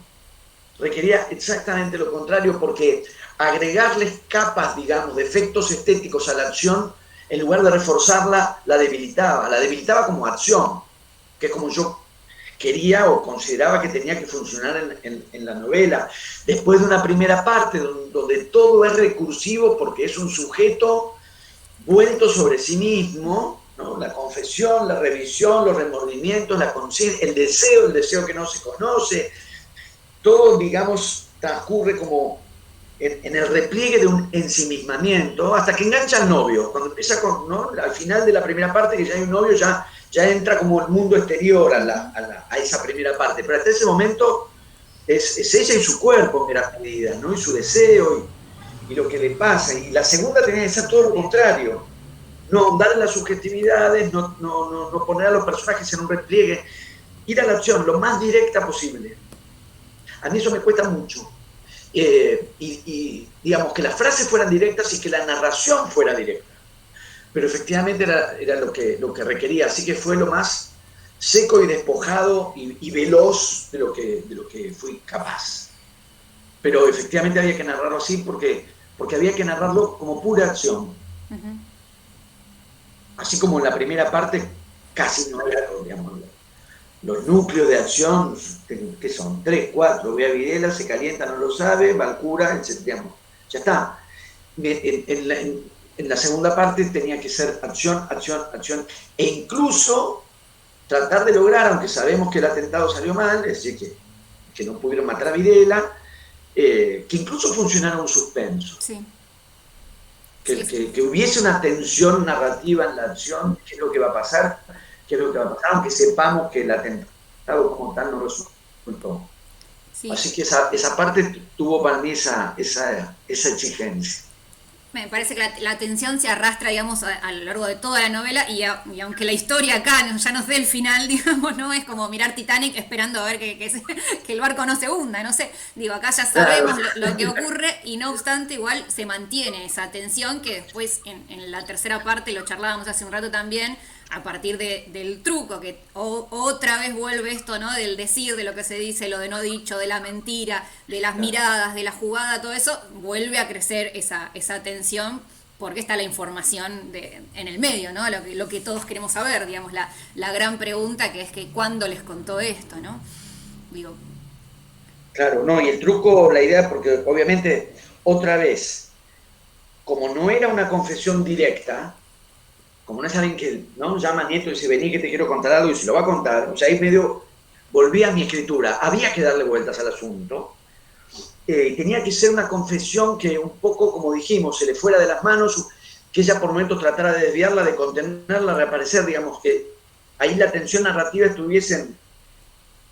Requería exactamente lo contrario porque agregarles capas, digamos, de efectos estéticos a la acción, en lugar de reforzarla, la debilitaba como acción, que es como yo quería o consideraba que tenía que funcionar en la novela. Después de una primera parte donde todo es recursivo porque es un sujeto vuelto sobre sí mismo, ¿no? La confesión, la revisión, los remordimientos, la conciencia, el deseo que no se conoce, todo, digamos, transcurre como en el repliegue de un ensimismamiento, hasta que engancha al novio. Cuando empieza ¿no? Al final de la primera parte, que ya hay un novio, ya entra como el mundo exterior a esa primera parte. Pero hasta ese momento es ella y su cuerpo en gran medida, ¿no? Y su deseo y lo que le pasa. Y la segunda tenía que ser todo lo contrario. No ahondar en las subjetividades, no poner a los personajes en un repliegue. Ir a la acción lo más directa posible. A mí eso me cuesta mucho. Y digamos que las frases fueran directas y que la narración fuera directa. Pero efectivamente era lo que requería, así que fue lo más seco y despojado y veloz de lo que fui capaz. Pero efectivamente había que narrarlo así porque había que narrarlo como pura acción. Uh-huh. Así como en la primera parte casi no era, digamos, los núcleos de acción, que son 3, 4, ve a Videla, se calienta, no lo sabe, va al cura, etc. Digamos, ya está. En la segunda parte tenía que ser acción, acción, acción, e incluso tratar de lograr, aunque sabemos que el atentado salió mal, es decir, que no pudieron matar a Videla, que incluso funcionara un suspenso. Sí. Que hubiese una tensión narrativa en la acción, qué es lo que va a pasar, aunque sepamos que el atentado como tal no resultó. Sí. Así que esa parte tuvo para mí esa exigencia. Me parece que la tensión se arrastra, digamos, a lo largo de toda la novela y aunque la historia acá ya nos dé el final, digamos, ¿no? Es como mirar Titanic esperando a ver que el barco no se hunda, no sé. Digo, acá ya sabemos lo que ocurre y no obstante igual se mantiene esa tensión que después en la tercera parte, lo charlábamos hace un rato también, a partir del truco, que otra vez vuelve esto, ¿no? Del decir, de lo que se dice, lo de no dicho, de la mentira, de las miradas, de la jugada, todo eso, vuelve a crecer esa tensión, porque está la información en el medio, ¿no? Lo que todos queremos saber, digamos, la gran pregunta que es que ¿cuándo les contó esto, no? Digo. Claro, no, y el truco, la idea, porque obviamente, otra vez, como no era una confesión directa, como no es alguien que, ¿no?, llama a Nieto y dice, vení que te quiero contar algo, y se lo va a contar, o sea, ahí medio volví a mi escritura. Había que darle vueltas al asunto. Tenía que ser una confesión que un poco, como dijimos, se le fuera de las manos, que ella por momentos tratara de desviarla, de contenerla, reaparecer, digamos, que ahí la tensión narrativa estuviese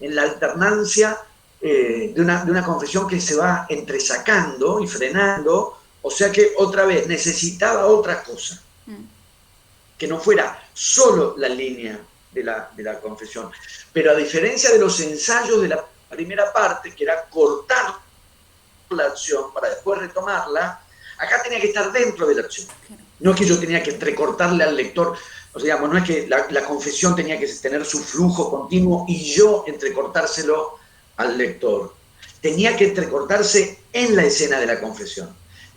en la alternancia de una confesión que se va entresacando y frenando, o sea que otra vez necesitaba otra cosa, que no fuera solo la línea de la confesión. Pero a diferencia de los ensayos de la primera parte, que era cortar la acción para después retomarla, acá tenía que estar dentro de la acción. No es que yo tenía que entrecortarle al lector, o sea, digamos, no es que la confesión tenía que tener su flujo continuo y yo entrecortárselo al lector. Tenía que entrecortarse en la escena de la confesión.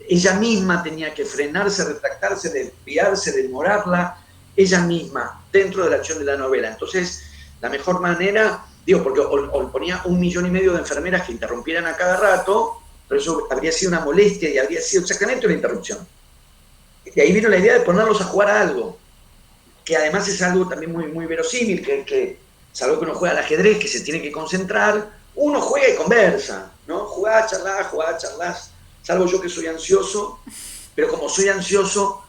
Ella misma tenía que frenarse, retractarse, desviarse, demorarla, ella misma, dentro de la acción de la novela. Entonces, la mejor manera, digo, porque o ponía 1,5 millones de enfermeras que interrumpieran a cada rato, pero eso habría sido una molestia y habría sido exactamente una interrupción. Y ahí vino la idea de ponerlos a jugar a algo, que además es algo también muy, muy verosímil, que salvo que uno juega al ajedrez, que se tiene que concentrar, uno juega y conversa, ¿no? Jugás, charlas, salvo yo que soy ansioso, pero como soy ansioso,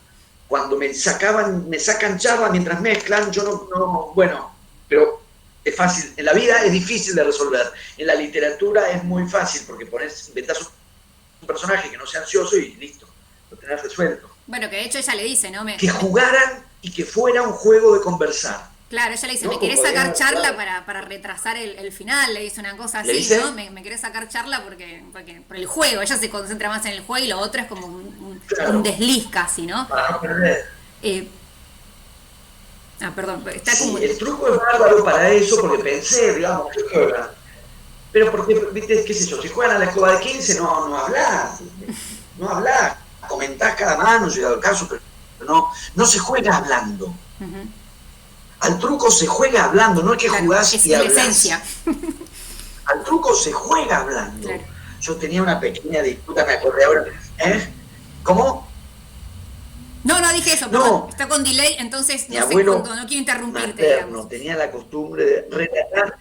cuando me sacan charla mientras mezclan, yo no, bueno, pero es fácil, en la vida es difícil de resolver, en la literatura es muy fácil, porque inventás un personaje que no sea ansioso y listo, lo tenés resuelto. Bueno, que de hecho ella le dice, ¿no? Que jugaran y que fuera un juego de conversar. Claro, ella le dice, ¿no? ¿me querés sacar charla claro. para retrasar el final? Le dice una cosa ¿Le así, dice? ¿no? ¿Me querés sacar charla porque por el juego? Ella se concentra más en el juego y lo otro es como un desliz casi, ¿no? Para no perder. Perdón, está Sí, como... el truco es bárbaro para eso, porque pensé, digamos, que juegan. Pero porque, viste, qué sé yo, si juegan a la escoba de 15, no hablás. No hablás. Comentás cada mano, llegado el caso, pero no se juega hablando. Uh-huh. Al truco se juega hablando, no es que jugás es y hablás. esencia. Al truco se juega hablando. Claro. Yo tenía una pequeña disputa, me acordé ahora. ¿Cómo? No dije eso, perdón. Está con delay, entonces Mi no sé abuelo cuánto, no quiero interrumpirte, materno digamos. tenía la costumbre de relatar.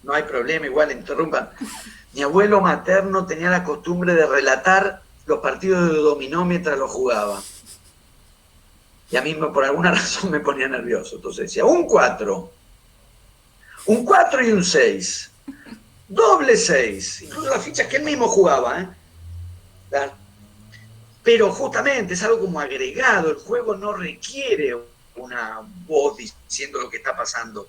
No hay problema, igual interrumpan. Mi abuelo materno tenía la costumbre de relatar los partidos de dominó mientras los jugaba. Y a mí por alguna razón me ponía nervioso. Entonces decía, un 4 y un 6, doble 6, incluso las fichas que él mismo jugaba, Pero justamente es algo como agregado, el juego no requiere una voz diciendo lo que está pasando.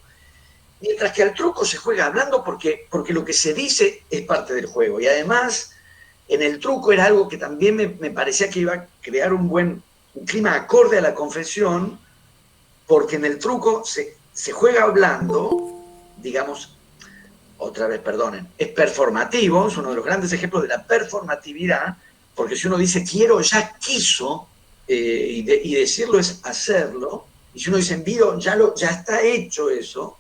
Mientras que al truco se juega hablando porque lo que se dice es parte del juego. Y además, en el truco era algo que también me parecía que iba a crear un clima acorde a la confesión, porque en el truco se juega hablando, digamos, otra vez, perdonen, es performativo, es uno de los grandes ejemplos de la performatividad, porque si uno dice quiero, ya quiso, y decirlo es hacerlo, y si uno dice envío, ya está hecho eso.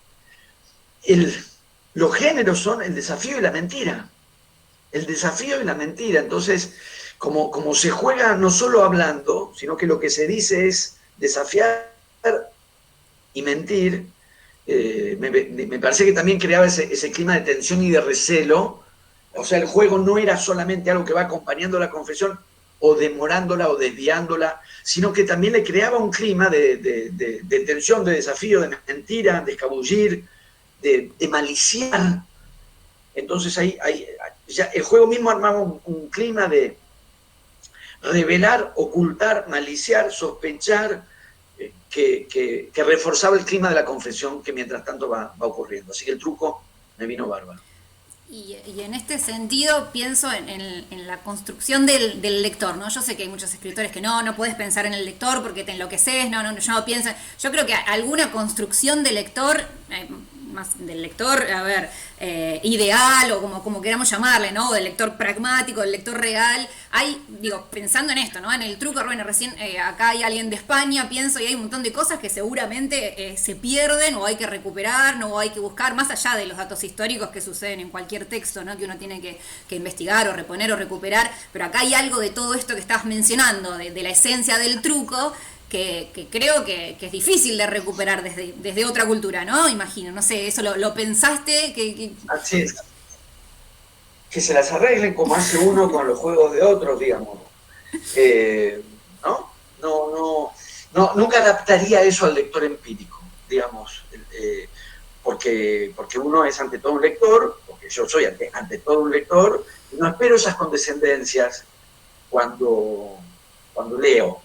Los géneros son el desafío y la mentira. El desafío y la mentira. Entonces, como se juega no solo hablando, sino que lo que se dice es desafiar y mentir, me parece que también creaba ese clima de tensión y de recelo. O sea, el juego no era solamente algo que va acompañando la confesión o demorándola o desviándola, sino que también le creaba un clima de tensión, de desafío, de mentira, de escabullir, de maliciar. Entonces ahí ya el juego mismo armaba un clima de revelar, ocultar, maliciar, sospechar, que reforzaba el clima de la confesión que mientras tanto va ocurriendo. Así que el truco me vino bárbaro. Y en este sentido pienso en la construcción del lector, ¿no? Yo sé que hay muchos escritores que no puedes pensar en el lector porque te enloqueces, yo no pienso. Yo creo que alguna construcción del lector, más del lector, ideal o como queramos llamarle, ¿no? O del lector pragmático, del lector real. Hay, pensando en esto, ¿no? En el truco, bueno, recién acá hay alguien de España, pienso, y hay un montón de cosas que seguramente se pierden o hay que recuperar, o hay que buscar, más allá de los datos históricos que suceden en cualquier texto, ¿no? Que uno tiene que investigar o reponer o recuperar, pero acá hay algo de todo esto que estabas mencionando, de la esencia del truco, que creo que es difícil de recuperar desde otra cultura, ¿no? Imagino, no sé, eso lo pensaste, Así es. Que se las arreglen como hace uno con los juegos de otros, digamos. ¿No? Nunca adaptaría eso al lector empírico, digamos, porque uno es ante todo un lector, porque yo soy ante todo un lector, y no espero esas condescendencias cuando leo.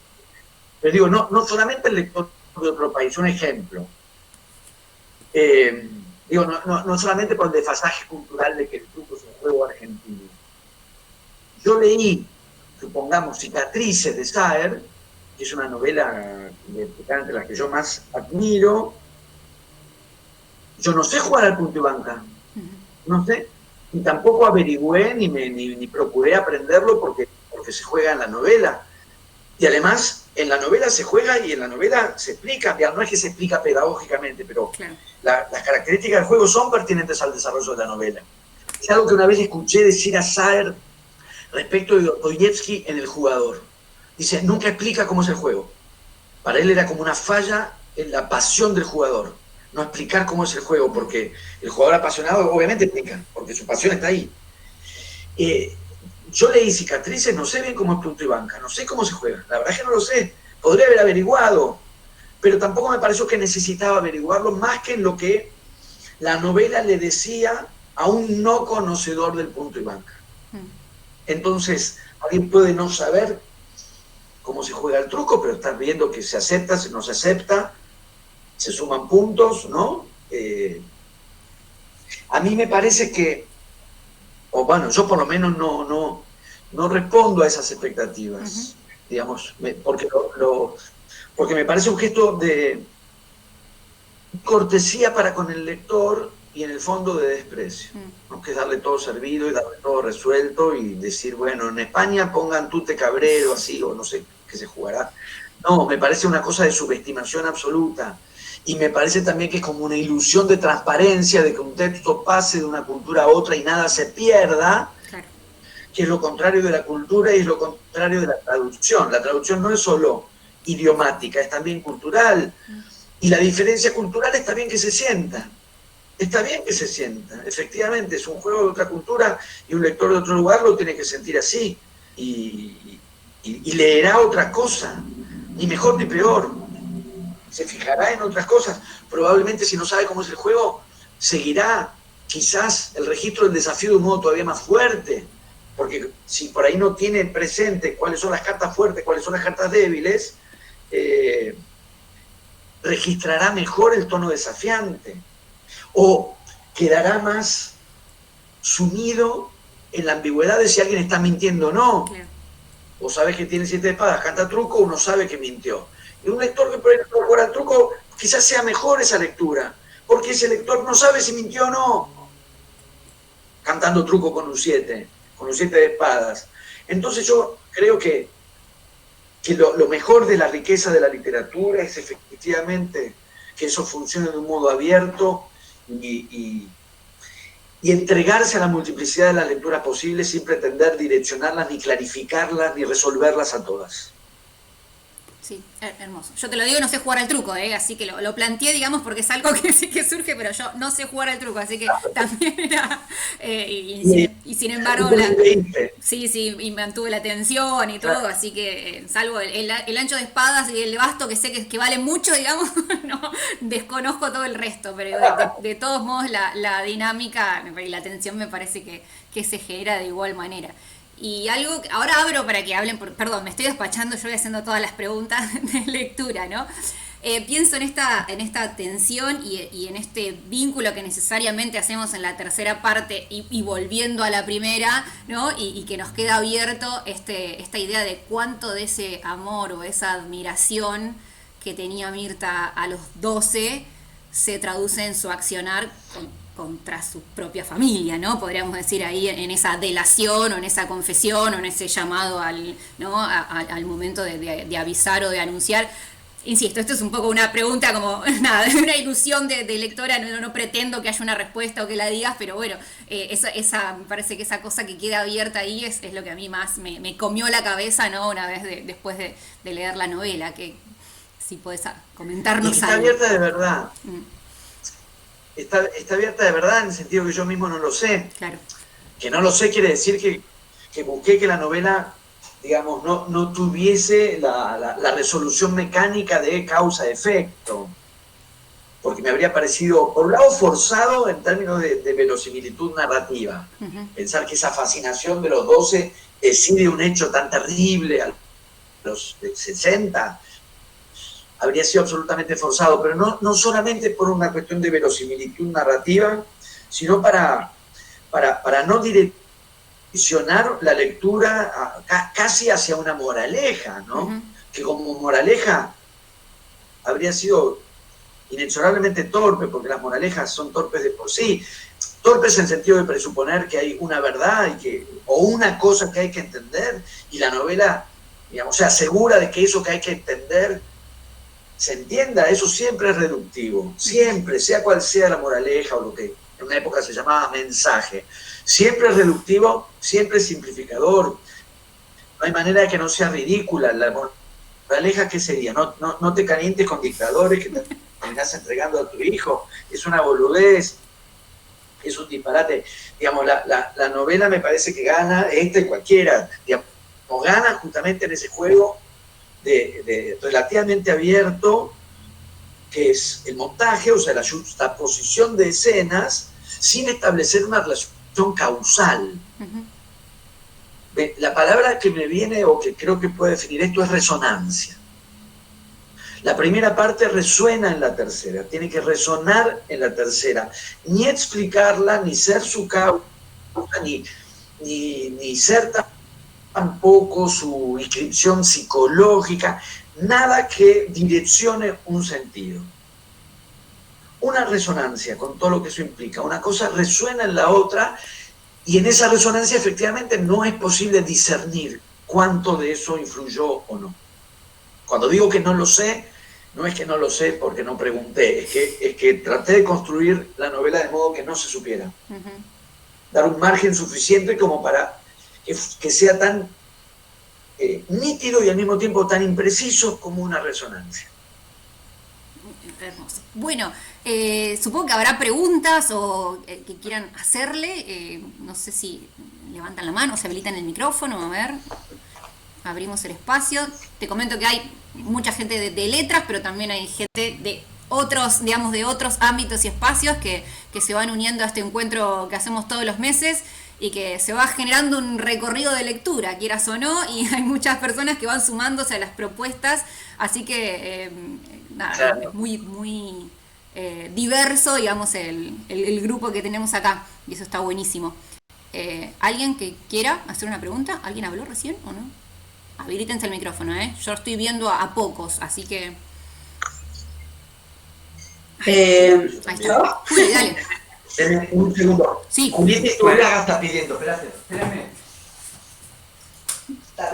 Pero digo, no solamente el lector de otro país, un ejemplo. Digo, no solamente por el desfasaje cultural de que el truco es un juego argentino. Yo leí, supongamos, Cicatrices de Saer, que es una novela entre las que yo más admiro. Yo no sé jugar al punto y banca, no sé, y tampoco averigüé ni procuré aprenderlo porque se juega en la novela. Y además, en la novela se juega y en la novela se explica, no es que se explica pedagógicamente, pero claro, las características del juego son pertinentes al desarrollo de la novela. Es algo que una vez escuché decir a Saer respecto de Dostoyevsky en El jugador. Dice, nunca explica cómo es el juego. Para él era como una falla en la pasión del jugador. No explicar cómo es el juego, porque el jugador apasionado obviamente explica, porque su pasión está ahí. Yo leí Cicatrices, no sé bien cómo es punto y banca, no sé cómo se juega, la verdad es que no lo sé. Podría haber averiguado, pero tampoco me pareció que necesitaba averiguarlo más que en lo que la novela le decía a un no conocedor del punto y banca. Entonces, alguien puede no saber cómo se juega el truco, pero estar viendo que se acepta, no se acepta, se suman puntos, ¿no? A mí me parece que, o bueno, yo por lo menos no respondo a esas expectativas, digamos, porque me parece un gesto de cortesía para con el lector y en el fondo de desprecio, ¿no? Que es darle todo servido y darle todo resuelto y decir, bueno, en España pongan tute cabrero así, o no sé qué se jugará. No, me parece una cosa de subestimación absoluta. Y me parece también que es como una ilusión de transparencia, de que un texto pase de una cultura a otra y nada se pierda, claro, que es lo contrario de la cultura y es lo contrario de la traducción. La traducción no es solo idiomática, es también cultural. Y la diferencia cultural está bien que se sienta. Está bien que se sienta. Efectivamente, es un juego de otra cultura y un lector de otro lugar lo tiene que sentir así. Y leerá otra cosa, ni mejor ni peor. Se fijará en otras cosas. Probablemente, si no sabe cómo es el juego, seguirá quizás el registro del desafío de un modo todavía más fuerte, porque si por ahí no tiene presente cuáles son las cartas fuertes, cuáles son las cartas débiles, registrará mejor el tono desafiante, o quedará más sumido en la ambigüedad de si alguien está mintiendo o no. Claro. O sabes que tiene 7 espadas, canta truco, uno sabe que mintió. Y un lector que por ahí no juega al truco, quizás sea mejor esa lectura, porque ese lector no sabe si mintió o no, cantando truco con un 7 de espadas. Entonces yo creo que lo mejor de la riqueza de la literatura es efectivamente que eso funcione de un modo abierto y entregarse a la multiplicidad de las lecturas posibles sin pretender direccionarlas, ni clarificarlas, ni resolverlas a todas. Sí, hermoso. Yo te lo digo, no sé jugar al truco, así que lo planteé, digamos, porque es algo que sí que surge, pero yo no sé jugar al truco, así que también era... y sin embargo, sí, y mantuve la atención y todo, así que salvo el ancho de espadas y el de basto, que sé que vale mucho, digamos, no desconozco todo el resto, pero de todos modos la dinámica y la atención me parece que se genera de igual manera. Y algo, ahora abro para que hablen, perdón, me estoy despachando, yo voy haciendo todas las preguntas de lectura, ¿no? Pienso en esta tensión y en este vínculo que necesariamente hacemos en la tercera parte y volviendo a la primera, ¿no? Y que nos queda abierto esta idea de cuánto de ese amor o esa admiración que tenía Mirta a los 12 se traduce en su accionar contra su propia familia, ¿no? Podríamos decir ahí en esa delación o en esa confesión o en ese llamado al momento de avisar o de anunciar. Insisto, esto es un poco una pregunta como, nada, una ilusión de lectora, no pretendo que haya una respuesta o que la digas, pero bueno, me parece que esa cosa que queda abierta ahí es lo que a mí más me comió la cabeza, ¿no? Una vez después de leer la novela, que si podés Y comentarnos está algo. abierta de verdad. Mm, Está abierta de verdad en el sentido que yo mismo no lo sé. claro. Que no lo sé quiere decir que busqué que la novela, digamos, no tuviese la resolución mecánica de causa-efecto. Porque me habría parecido, por un lado, forzado en términos de verosimilitud narrativa. Pensar que esa fascinación de los 12 decide un hecho tan terrible a los 60 habría sido absolutamente forzado, pero no solamente por una cuestión de verosimilitud narrativa, sino para no direccionar la lectura casi hacia una moraleja, ¿no? Que como moraleja habría sido inexorablemente torpe, porque las moralejas son torpes de por sí, torpes en el sentido de presuponer que hay una verdad o una cosa que hay que entender, y la novela, digamos, se asegura de que eso que hay que entender se entienda. Eso siempre es reductivo, siempre, sea cual sea la moraleja o lo que en una época se llamaba mensaje, siempre es reductivo, siempre es simplificador. No hay manera de que no sea ridícula. La moraleja, ¿qué sería? No te calientes con dictadores que te terminás entregando a tu hijo. Es una boludez, es un disparate. Digamos, la novela me parece que gana, esta y cualquiera, digamos, gana justamente en ese juego de relativamente abierto, que es el montaje, o sea, la juxtaposición de escenas sin establecer una relación causal. La palabra que me viene o que creo que puede definir esto es resonancia. La primera parte resuena en la tercera, tiene que resonar en la tercera, ni explicarla, ni ser su causa, ni ser tampoco su inscripción psicológica, nada que direccione un sentido. Una resonancia, con todo lo que eso implica, una cosa resuena en la otra, y en esa resonancia efectivamente no es posible discernir cuánto de eso influyó o no. Cuando digo que no lo sé, no es que no lo sé porque no pregunté, es que traté de construir la novela de modo que no se supiera. Dar un margen suficiente como para que sea tan nítido y al mismo tiempo tan impreciso como una resonancia. Hermoso. Bueno, supongo que habrá preguntas o que quieran hacerle. No sé si levantan la mano o se habilitan el micrófono. A ver, abrimos el espacio. Te comento que hay mucha gente de letras, pero también hay gente de otros, digamos, de otros ámbitos y espacios que se van uniendo a este encuentro que hacemos todos los meses y que se va generando un recorrido de lectura, quieras o no, y hay muchas personas que van sumándose a las propuestas, así que nada, claro, es muy diverso, digamos, el grupo que tenemos acá, y eso está buenísimo. ¿Alguien que quiera hacer una pregunta? ¿Alguien habló recién o no? Habilítense el micrófono, yo estoy viendo a pocos, así que... Ahí está. Juli, dale. Un segundo. Sí. Julieta Iturriaga está pidiendo, espérame.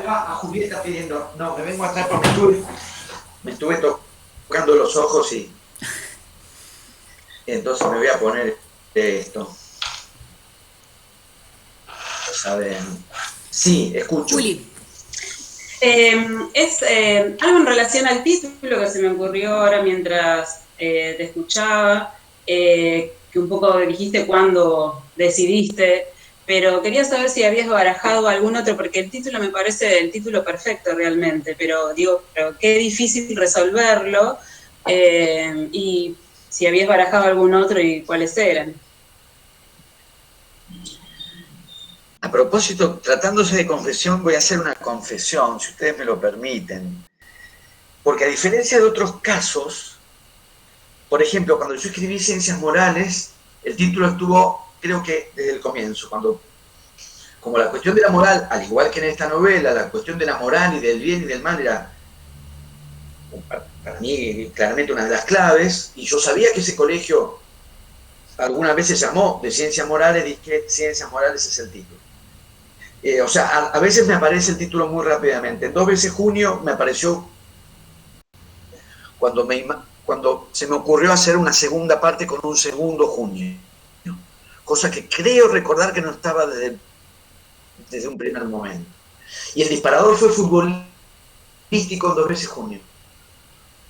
A Julieta está pidiendo. No, me vengo atrás porque me estuve tocando los ojos y entonces me voy a poner esto. A ver. Sí, escucho. Juli. Es algo en relación al título que se me ocurrió ahora mientras te escuchaba, que un poco dijiste cuando decidiste, pero quería saber si habías barajado algún otro, porque el título me parece el título perfecto realmente, pero digo, pero qué difícil resolverlo, y si habías barajado algún otro y cuáles eran. A propósito, tratándose de confesión, voy a hacer una confesión, si ustedes me lo permiten. Porque a diferencia de otros casos, por ejemplo, cuando yo escribí Ciencias Morales, el título estuvo, creo que desde el comienzo, como la cuestión de la moral, al igual que en esta novela, la cuestión de la moral y del bien y del mal era, para mí, claramente una de las claves, y yo sabía que ese colegio algunas veces se llamó de Ciencias Morales, dije, Ciencias Morales es el título. O sea, a veces me aparece el título muy rápidamente. En 2 veces junio me apareció cuando se me ocurrió hacer una segunda parte con un segundo junio. Cosa que creo recordar que no estaba desde un primer momento. Y el disparador fue futbolístico en 2 veces junio.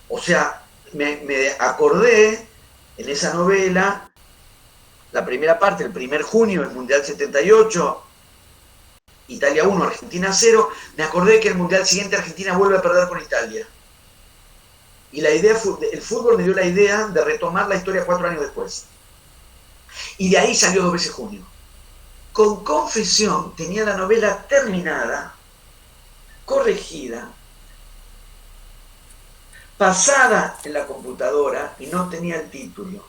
O sea, me acordé en esa novela, la primera parte, el 1 de junio del Mundial 78, Italia 1, Argentina 0, me acordé que el Mundial siguiente Argentina vuelve a perder con Italia. Y la idea, el fútbol me dio la idea de retomar la historia 4 años después. Y de ahí salió 2 veces junio. Con Confesión tenía la novela terminada, corregida, pasada en la computadora y no tenía el título.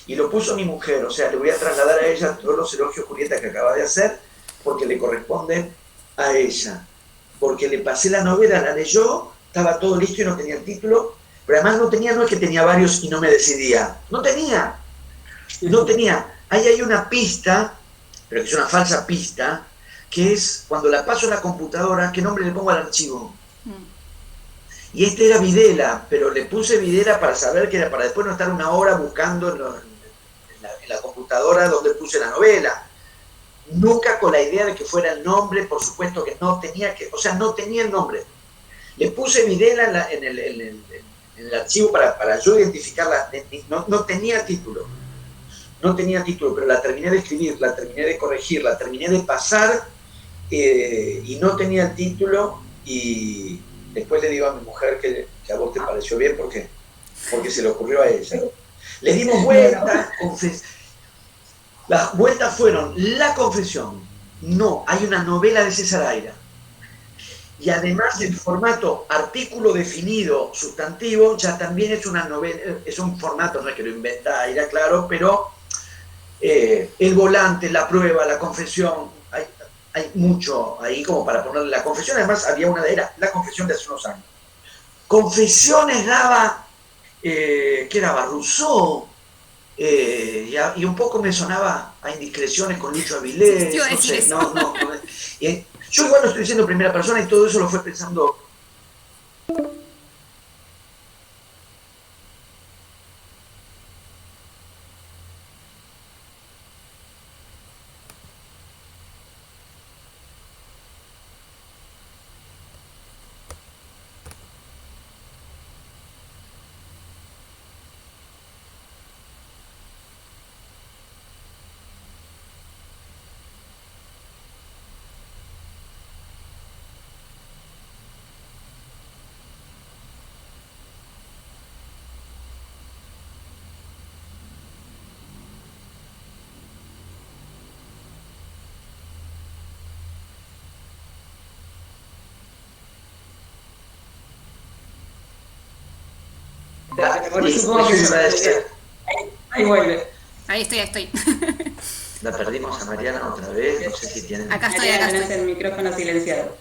Y lo puso mi mujer, o sea, le voy a trasladar a ella todos los elogios, Julieta, que acaba de hacer, porque le corresponden a ella. Porque le pasé la novela, la leyó, estaba todo listo y no tenía el título, pero además no es que tenía varios y no me decidía. No tenía. Ahí hay una pista, pero que es una falsa pista, que es cuando la paso a la computadora, ¿qué nombre le pongo al archivo? Y este era Videla, pero le puse Videla para saber que era para después no estar una hora buscando en la computadora donde puse la novela. Nunca con la idea de que fuera el nombre, por supuesto que no tenía el nombre. Le puse Videla en el archivo para yo identificarla. No tenía título. No tenía título, pero la terminé de escribir, la terminé de corregir, la terminé de pasar y no tenía el título. Y después le digo a mi mujer que a vos te pareció bien porque se le ocurrió a ella. Le dimos vueltas, las vueltas fueron La Confesión. No, hay una novela de César Aira. Y además el formato artículo definido sustantivo ya también es una novela, es un formato, no es que lo inventa Aira, claro, pero el volante, la prueba, la confesión, hay mucho ahí como para ponerle la confesión. Además había una era La Confesión de hace unos años. Confesiones daba, ¿qué daba? Rousseau. Y un poco me sonaba a indiscreciones con Lucho Avilés, no sé, no. Yo igual lo estoy diciendo en primera persona y todo eso lo fue pensando. Ahí vuelve. Ahí estoy. La perdimos a Mariana otra vez, no sé si tienen... Acá estoy. El micrófono silenciado.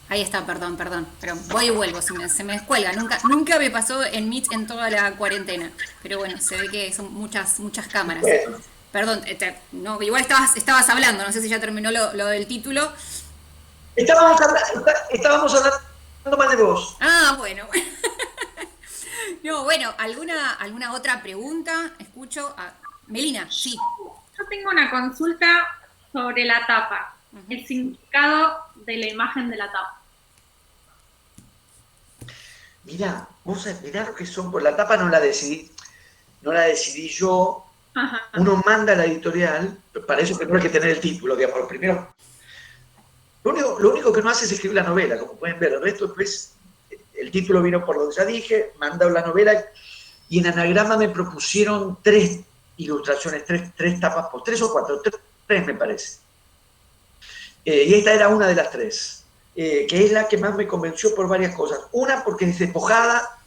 Ahí está, perdón, pero voy y vuelvo, se me descuelga, nunca me pasó en Meet en toda la cuarentena, pero bueno, se ve que son muchas cámaras. Bueno. Perdón, no, igual estabas hablando, no sé si ya terminó lo del título. Estábamos hablando mal de vos. Ah, bueno. No, bueno, ¿alguna otra pregunta? Escucho a Melina, sí. Yo tengo una consulta sobre la tapa, el significado de la imagen de la tapa. Mirá, mirá lo que son, por la tapa no la decidí yo. Ajá. Uno manda a la editorial, para eso primero hay que tener el título, digamos, primero. Lo único que no hace es escribir la novela, como pueden ver, el resto después, el título vino por donde ya dije, mandado la novela, y en Anagrama me propusieron 3 ilustraciones, 3 tapas, 3 o 4, 3 me parece. Y esta era una de las 3. Que es la que más me convenció por varias cosas. Una, porque es despojada,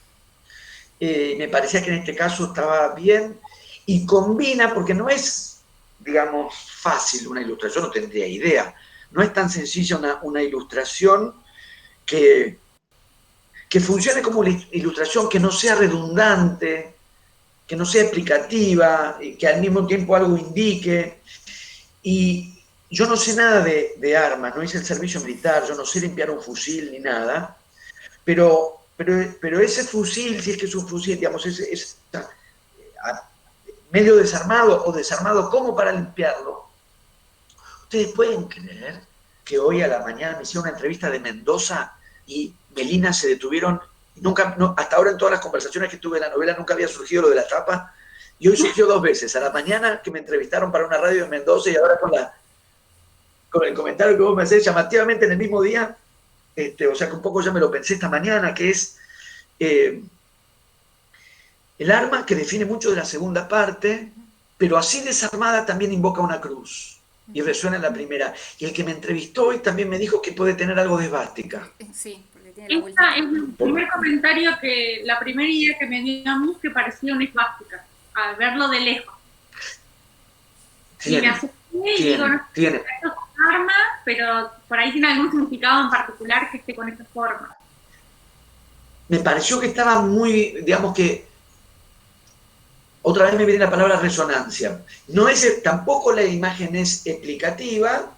me parecía que en este caso estaba bien, y combina, porque no es, digamos, fácil una ilustración, no tendría idea, no es tan sencilla una ilustración que funcione como ilustración, que no sea redundante, que no sea explicativa, que al mismo tiempo algo indique. Y yo no sé nada de armas, no hice el servicio militar, yo no sé limpiar un fusil ni nada, pero ese fusil, si es que es un fusil, digamos, es medio desarmado o desarmado, ¿cómo para limpiarlo? ¿Ustedes pueden creer que hoy a la mañana me hicieron una entrevista de Mendoza y Melina se detuvieron. Nunca, no, hasta ahora en todas las conversaciones que tuve en la novela nunca había surgido lo de la tapa, y hoy surgió 2 veces, a la mañana que me entrevistaron para una radio de Mendoza y ahora con el comentario que vos me hacés llamativamente en el mismo día, o sea que un poco ya me lo pensé esta mañana, que es el arma que define mucho de la segunda parte, pero así desarmada también invoca una cruz y resuena en la primera. Y el que me entrevistó hoy también me dijo que puede tener algo de esvástica. Sí, porque tiene la Esta es el primer comentario la primera idea que me dio a mí que parecía una esvástica, al verlo de lejos. Y me asusté y digo, no sé, esto es un arma, pero por ahí tiene algún significado en particular que esté con esta forma. Me pareció que estaba muy, digamos que, otra vez me viene la palabra resonancia. Tampoco la imagen es explicativa,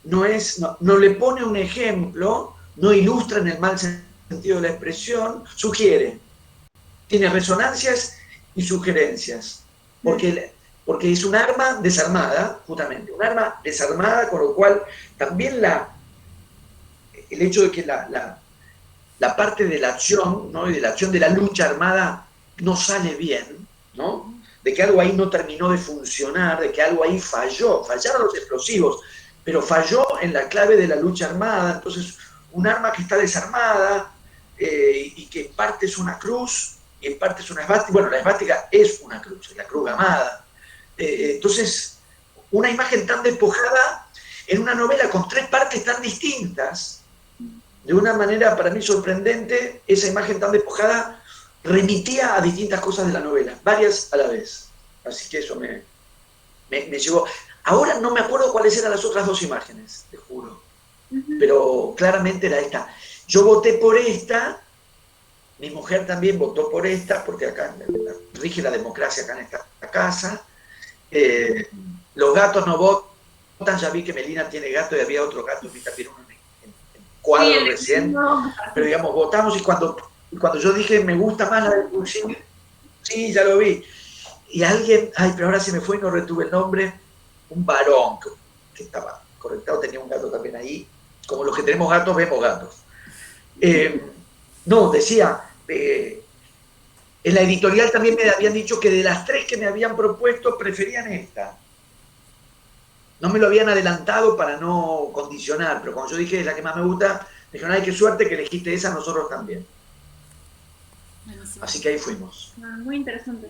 no le pone un ejemplo, no ilustra en el mal sentido de la expresión, sugiere. Tiene resonancias y sugerencias, porque es un arma desarmada, justamente, un arma desarmada, con lo cual también el hecho de que la parte de la acción, ¿no? Y de la acción de la lucha armada no sale bien, ¿no? De que algo ahí no terminó de funcionar, de que algo ahí fallaron los explosivos, pero falló en la clave de la lucha armada. Entonces, un arma que está desarmada y que en parte es una cruz y en parte es una esvástica. Bueno, la esvástica es una cruz, es la cruz gamada. Entonces, una imagen tan despojada en una novela con 3 partes tan distintas, de una manera para mí sorprendente, esa imagen tan despojada remitía a distintas cosas de la novela, varias a la vez. Así que eso me llevó. Ahora no me acuerdo cuáles eran las otras 2 imágenes, te juro. Pero claramente era esta. Yo voté por esta, mi mujer también votó por esta, porque acá rige la democracia acá en esta casa. Los gatos no votan, ya vi que Melina tiene gato y había otro gato, vi también uno en cuadro sí, recién. Pero digamos, votamos y cuando yo dije me gusta más la de Pulsing, sí, ya lo vi. Y alguien, pero ahora se me fue y no retuve el nombre, un varón que estaba conectado, tenía un gato también ahí. Como los que tenemos gatos, vemos gatos. No, decía, en la editorial también me habían dicho que de las 3 que me habían propuesto, preferían esta. No me lo habían adelantado para no condicionar, pero cuando yo dije es la que más me gusta, me dijeron, ay, qué suerte que elegiste esa, nosotros también. Así que ahí fuimos. Muy interesante.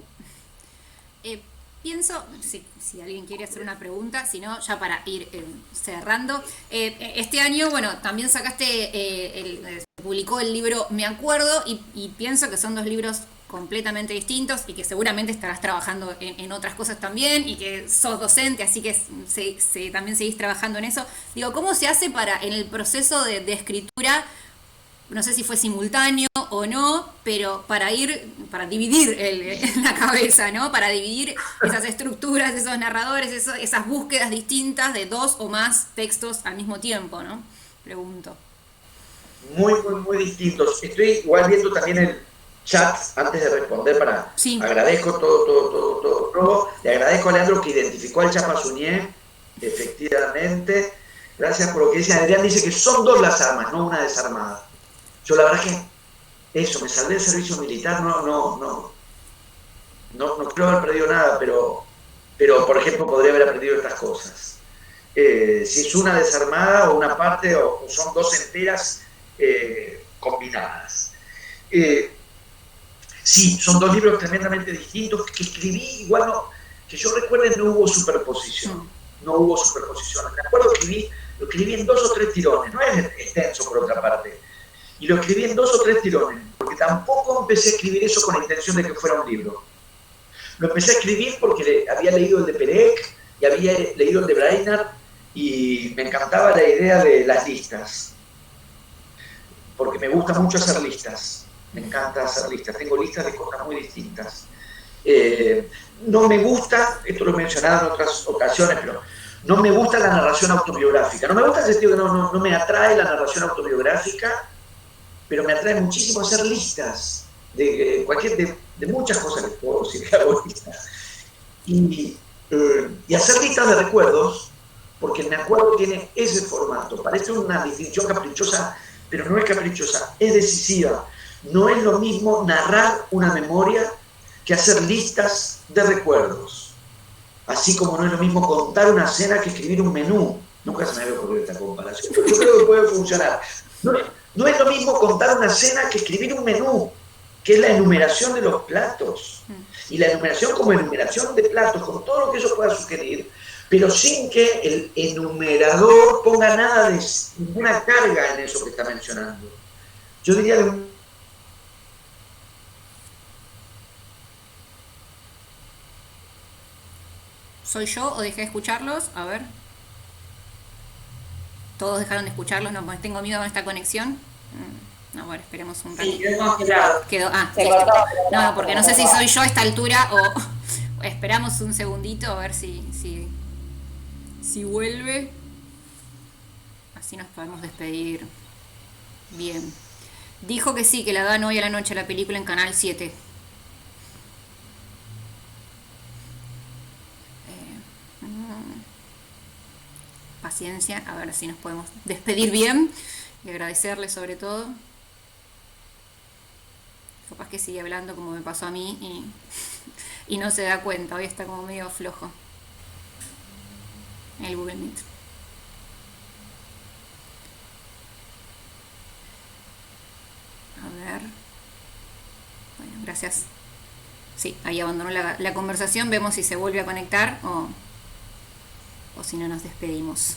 Pienso, si alguien quiere hacer una pregunta, si no, ya para ir cerrando. Este año, bueno, también sacaste, publicó el libro Me Acuerdo, y pienso que son 2 libros completamente distintos y que seguramente estarás trabajando en otras cosas también y que sos docente, así que también seguís trabajando en eso. Digo, ¿cómo se hace en el proceso de escritura? No sé si fue simultáneo o no, pero para dividir la cabeza, ¿no? Para dividir esas estructuras, esos narradores, esas búsquedas distintas de 2 o más textos al mismo tiempo, ¿no? Pregunto. Muy, muy, muy distintos. Estoy igual viendo también el chat antes de responder sí. Agradezco todo. Le agradezco a Leandro que identificó al Chapa Suñé, efectivamente. Gracias por lo que dice. Adrián dice que son 2 las armas, no una desarmada. Yo la verdad que eso, me salvé del servicio militar, no creo haber perdido nada, pero por ejemplo podría haber aprendido estas cosas. Si es una desarmada o una parte o son 2 enteras combinadas. Sí, son 2 libros tremendamente distintos que escribí, igual que yo recuerde no hubo superposición. Me acuerdo que lo escribí en 2 o 3 tirones, no es extenso por otra parte. Y lo escribí en 2 o 3 tirones, porque tampoco empecé a escribir eso con la intención de que fuera un libro. Lo empecé a escribir porque había leído el de Perec y había leído el de Brainerd y me encantaba la idea de las listas. Porque me gusta mucho hacer listas. Me encanta hacer listas. Tengo listas de cosas muy distintas. No me gusta, esto lo he mencionado en otras ocasiones, pero no me gusta la narración autobiográfica. No me gusta en el sentido que no me atrae la narración autobiográfica, pero me atrae muchísimo hacer listas de muchas cosas que puedo decir que hago listas. Y hacer listas de recuerdos, porque Me Acuerdo tiene ese formato. Parece una distinción caprichosa, pero no es caprichosa, es decisiva. No es lo mismo narrar una memoria que hacer listas de recuerdos. Así como no es lo mismo contar una cena que escribir un menú. Nunca se me había ocurrido esta comparación, pero yo creo que puede funcionar. No es lo mismo contar una cena que escribir un menú, que es la enumeración de los platos. Y la enumeración como enumeración de platos, con todo lo que eso pueda sugerir, pero sin que el enumerador ponga nada de ninguna carga en eso que está mencionando. Yo diría de ¿Soy yo o dejé de escucharlos? A ver. ¿Todos dejaron de escucharlos? No, pues tengo miedo con esta conexión. No, bueno, esperemos un ratito. Sí, quedó congelado. Listo. No, porque no sé si soy yo a esta altura o esperamos un segundito a ver si vuelve. Así nos podemos despedir bien. Dijo que sí, que la dan hoy a la noche la película en Canal 7. Paciencia, a ver si nos podemos despedir bien y agradecerle sobre todo. Capaz que sigue hablando como me pasó a mí y no se da cuenta, hoy está como medio flojo el Google Meet. A ver, bueno, gracias. Sí, ahí abandonó la conversación, vemos si se vuelve a conectar o si no nos despedimos.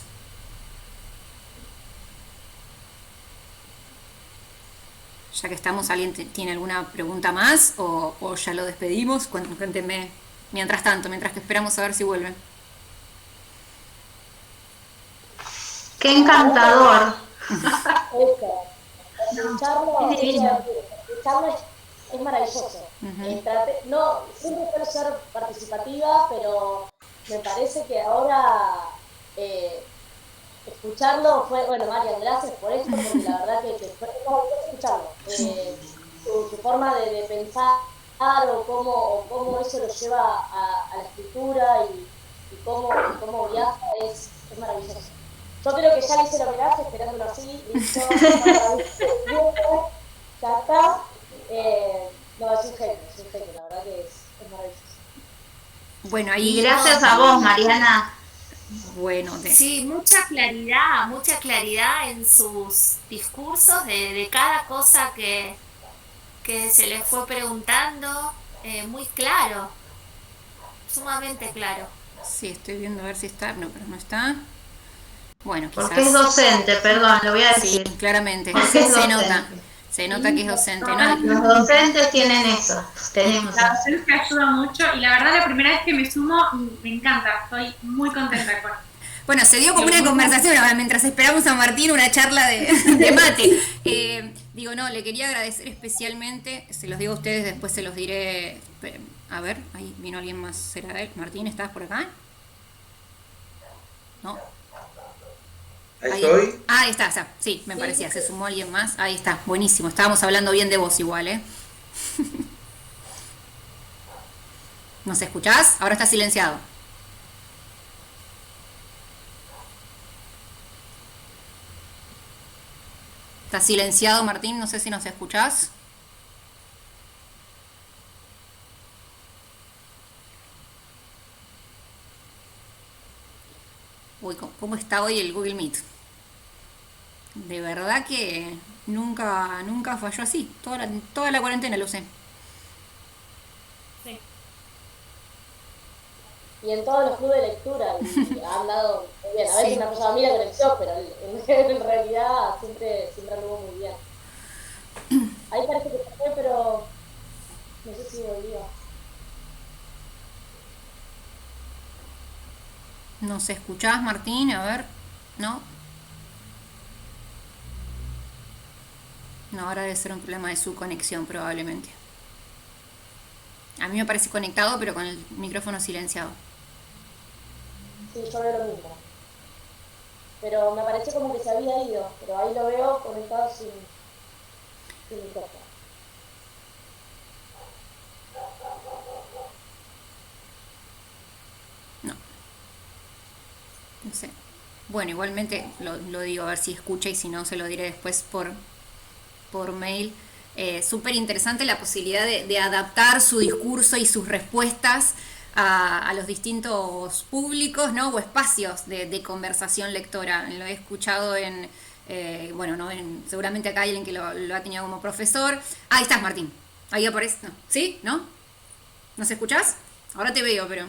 Ya que estamos, ¿alguien tiene alguna pregunta más o ya lo despedimos? Cuéntenme mientras tanto, mientras que esperamos a ver si vuelven. ¡Qué encantador! Escucharlo es maravilloso. No, siempre quiero ser participativa, pero me parece que ahora escucharlo fue, bueno, Marian, gracias por esto, porque la verdad que fue maravilloso escucharlo. Su forma de pensar o cómo eso lo lleva a la escritura y cómo viaja es maravilloso. Yo creo que ya le hice el homenaje, esperándolo así, listo, ya está. No, es un genio, la verdad que es maravilloso. Bueno, ahí. Y gracias a vos, Mariana. Bueno, sí, mucha claridad en sus discursos de cada cosa que se les fue preguntando, muy claro, sumamente claro. Sí, estoy viendo a ver si está, no, pero no está. Bueno, quizás. Porque es docente, perdón, lo voy a decir. Sí, claramente, se nota que es docente, ¿no? Los docentes tienen eso, tenemos. La docencia ayuda mucho y la verdad la primera vez que me sumo me encanta, estoy muy contenta con. Bueno, se dio como una conversación mientras esperamos a Martín, una charla de mate. Digo, no, le quería agradecer especialmente, se los digo a ustedes, después se los diré. A ver, ahí vino alguien más, ¿será él? Martín, ¿estás por acá? No. Ahí estoy. Ahí está, sí, me parecía, se sumó alguien más. Ahí está, buenísimo, estábamos hablando bien de vos igual, ¿eh? ¿Nos escuchás? Ahora está silenciado. Está silenciado, Martín, no sé si nos escuchás. Uy, ¿cómo está hoy el Google Meet? De verdad que nunca falló así. Toda la cuarentena lo usé. Sí. Y en todos los clubes de lectura y han dado muy bien. A veces me ha pasado a mí la conexión, pero en realidad siempre anduvo muy bien. Ahí parece que se fue, pero no sé si volvió. ¿Nos escuchás, Martín? A ver, ¿no? No, ahora debe ser un problema de su conexión probablemente. A mí me parece conectado, pero con el micrófono silenciado. Sí, yo veo lo mismo. Pero me parece como que se había ido, pero ahí lo veo conectado sin micrófono. No sé. Bueno, igualmente lo digo, a ver si escucha y si no se lo diré después por mail. Súper interesante la posibilidad de adaptar su discurso y sus respuestas a los distintos públicos, ¿no? O espacios de conversación lectora. Lo he escuchado bueno, ¿no? Seguramente acá hay alguien que lo ha tenido como profesor. Ahí estás, Martín. Ahí aparece. No. ¿Sí? ¿No? ¿Nos escuchás? Ahora te veo, pero...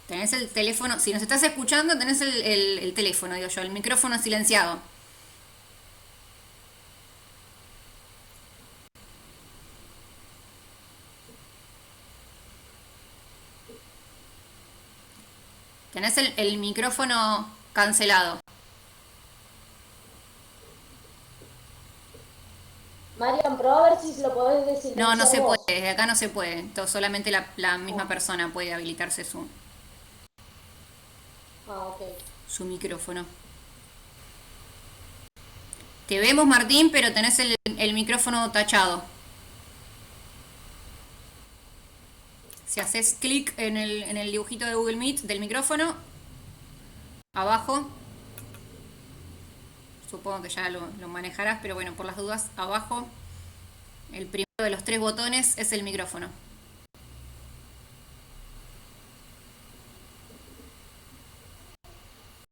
Tenés el teléfono, si nos estás escuchando, tenés el teléfono, digo yo, el micrófono silenciado. Tenés el micrófono cancelado. Marian, probá a ver si lo podés decir. No, no se puede, desde acá no se puede. Solamente la misma persona puede habilitarse su micrófono. Te vemos, Martín, pero tenés el micrófono tachado. Si haces clic en el dibujito de Google Meet del micrófono, abajo, supongo que ya lo manejarás, pero bueno, por las dudas, abajo, el primero de los 3 botones es el micrófono.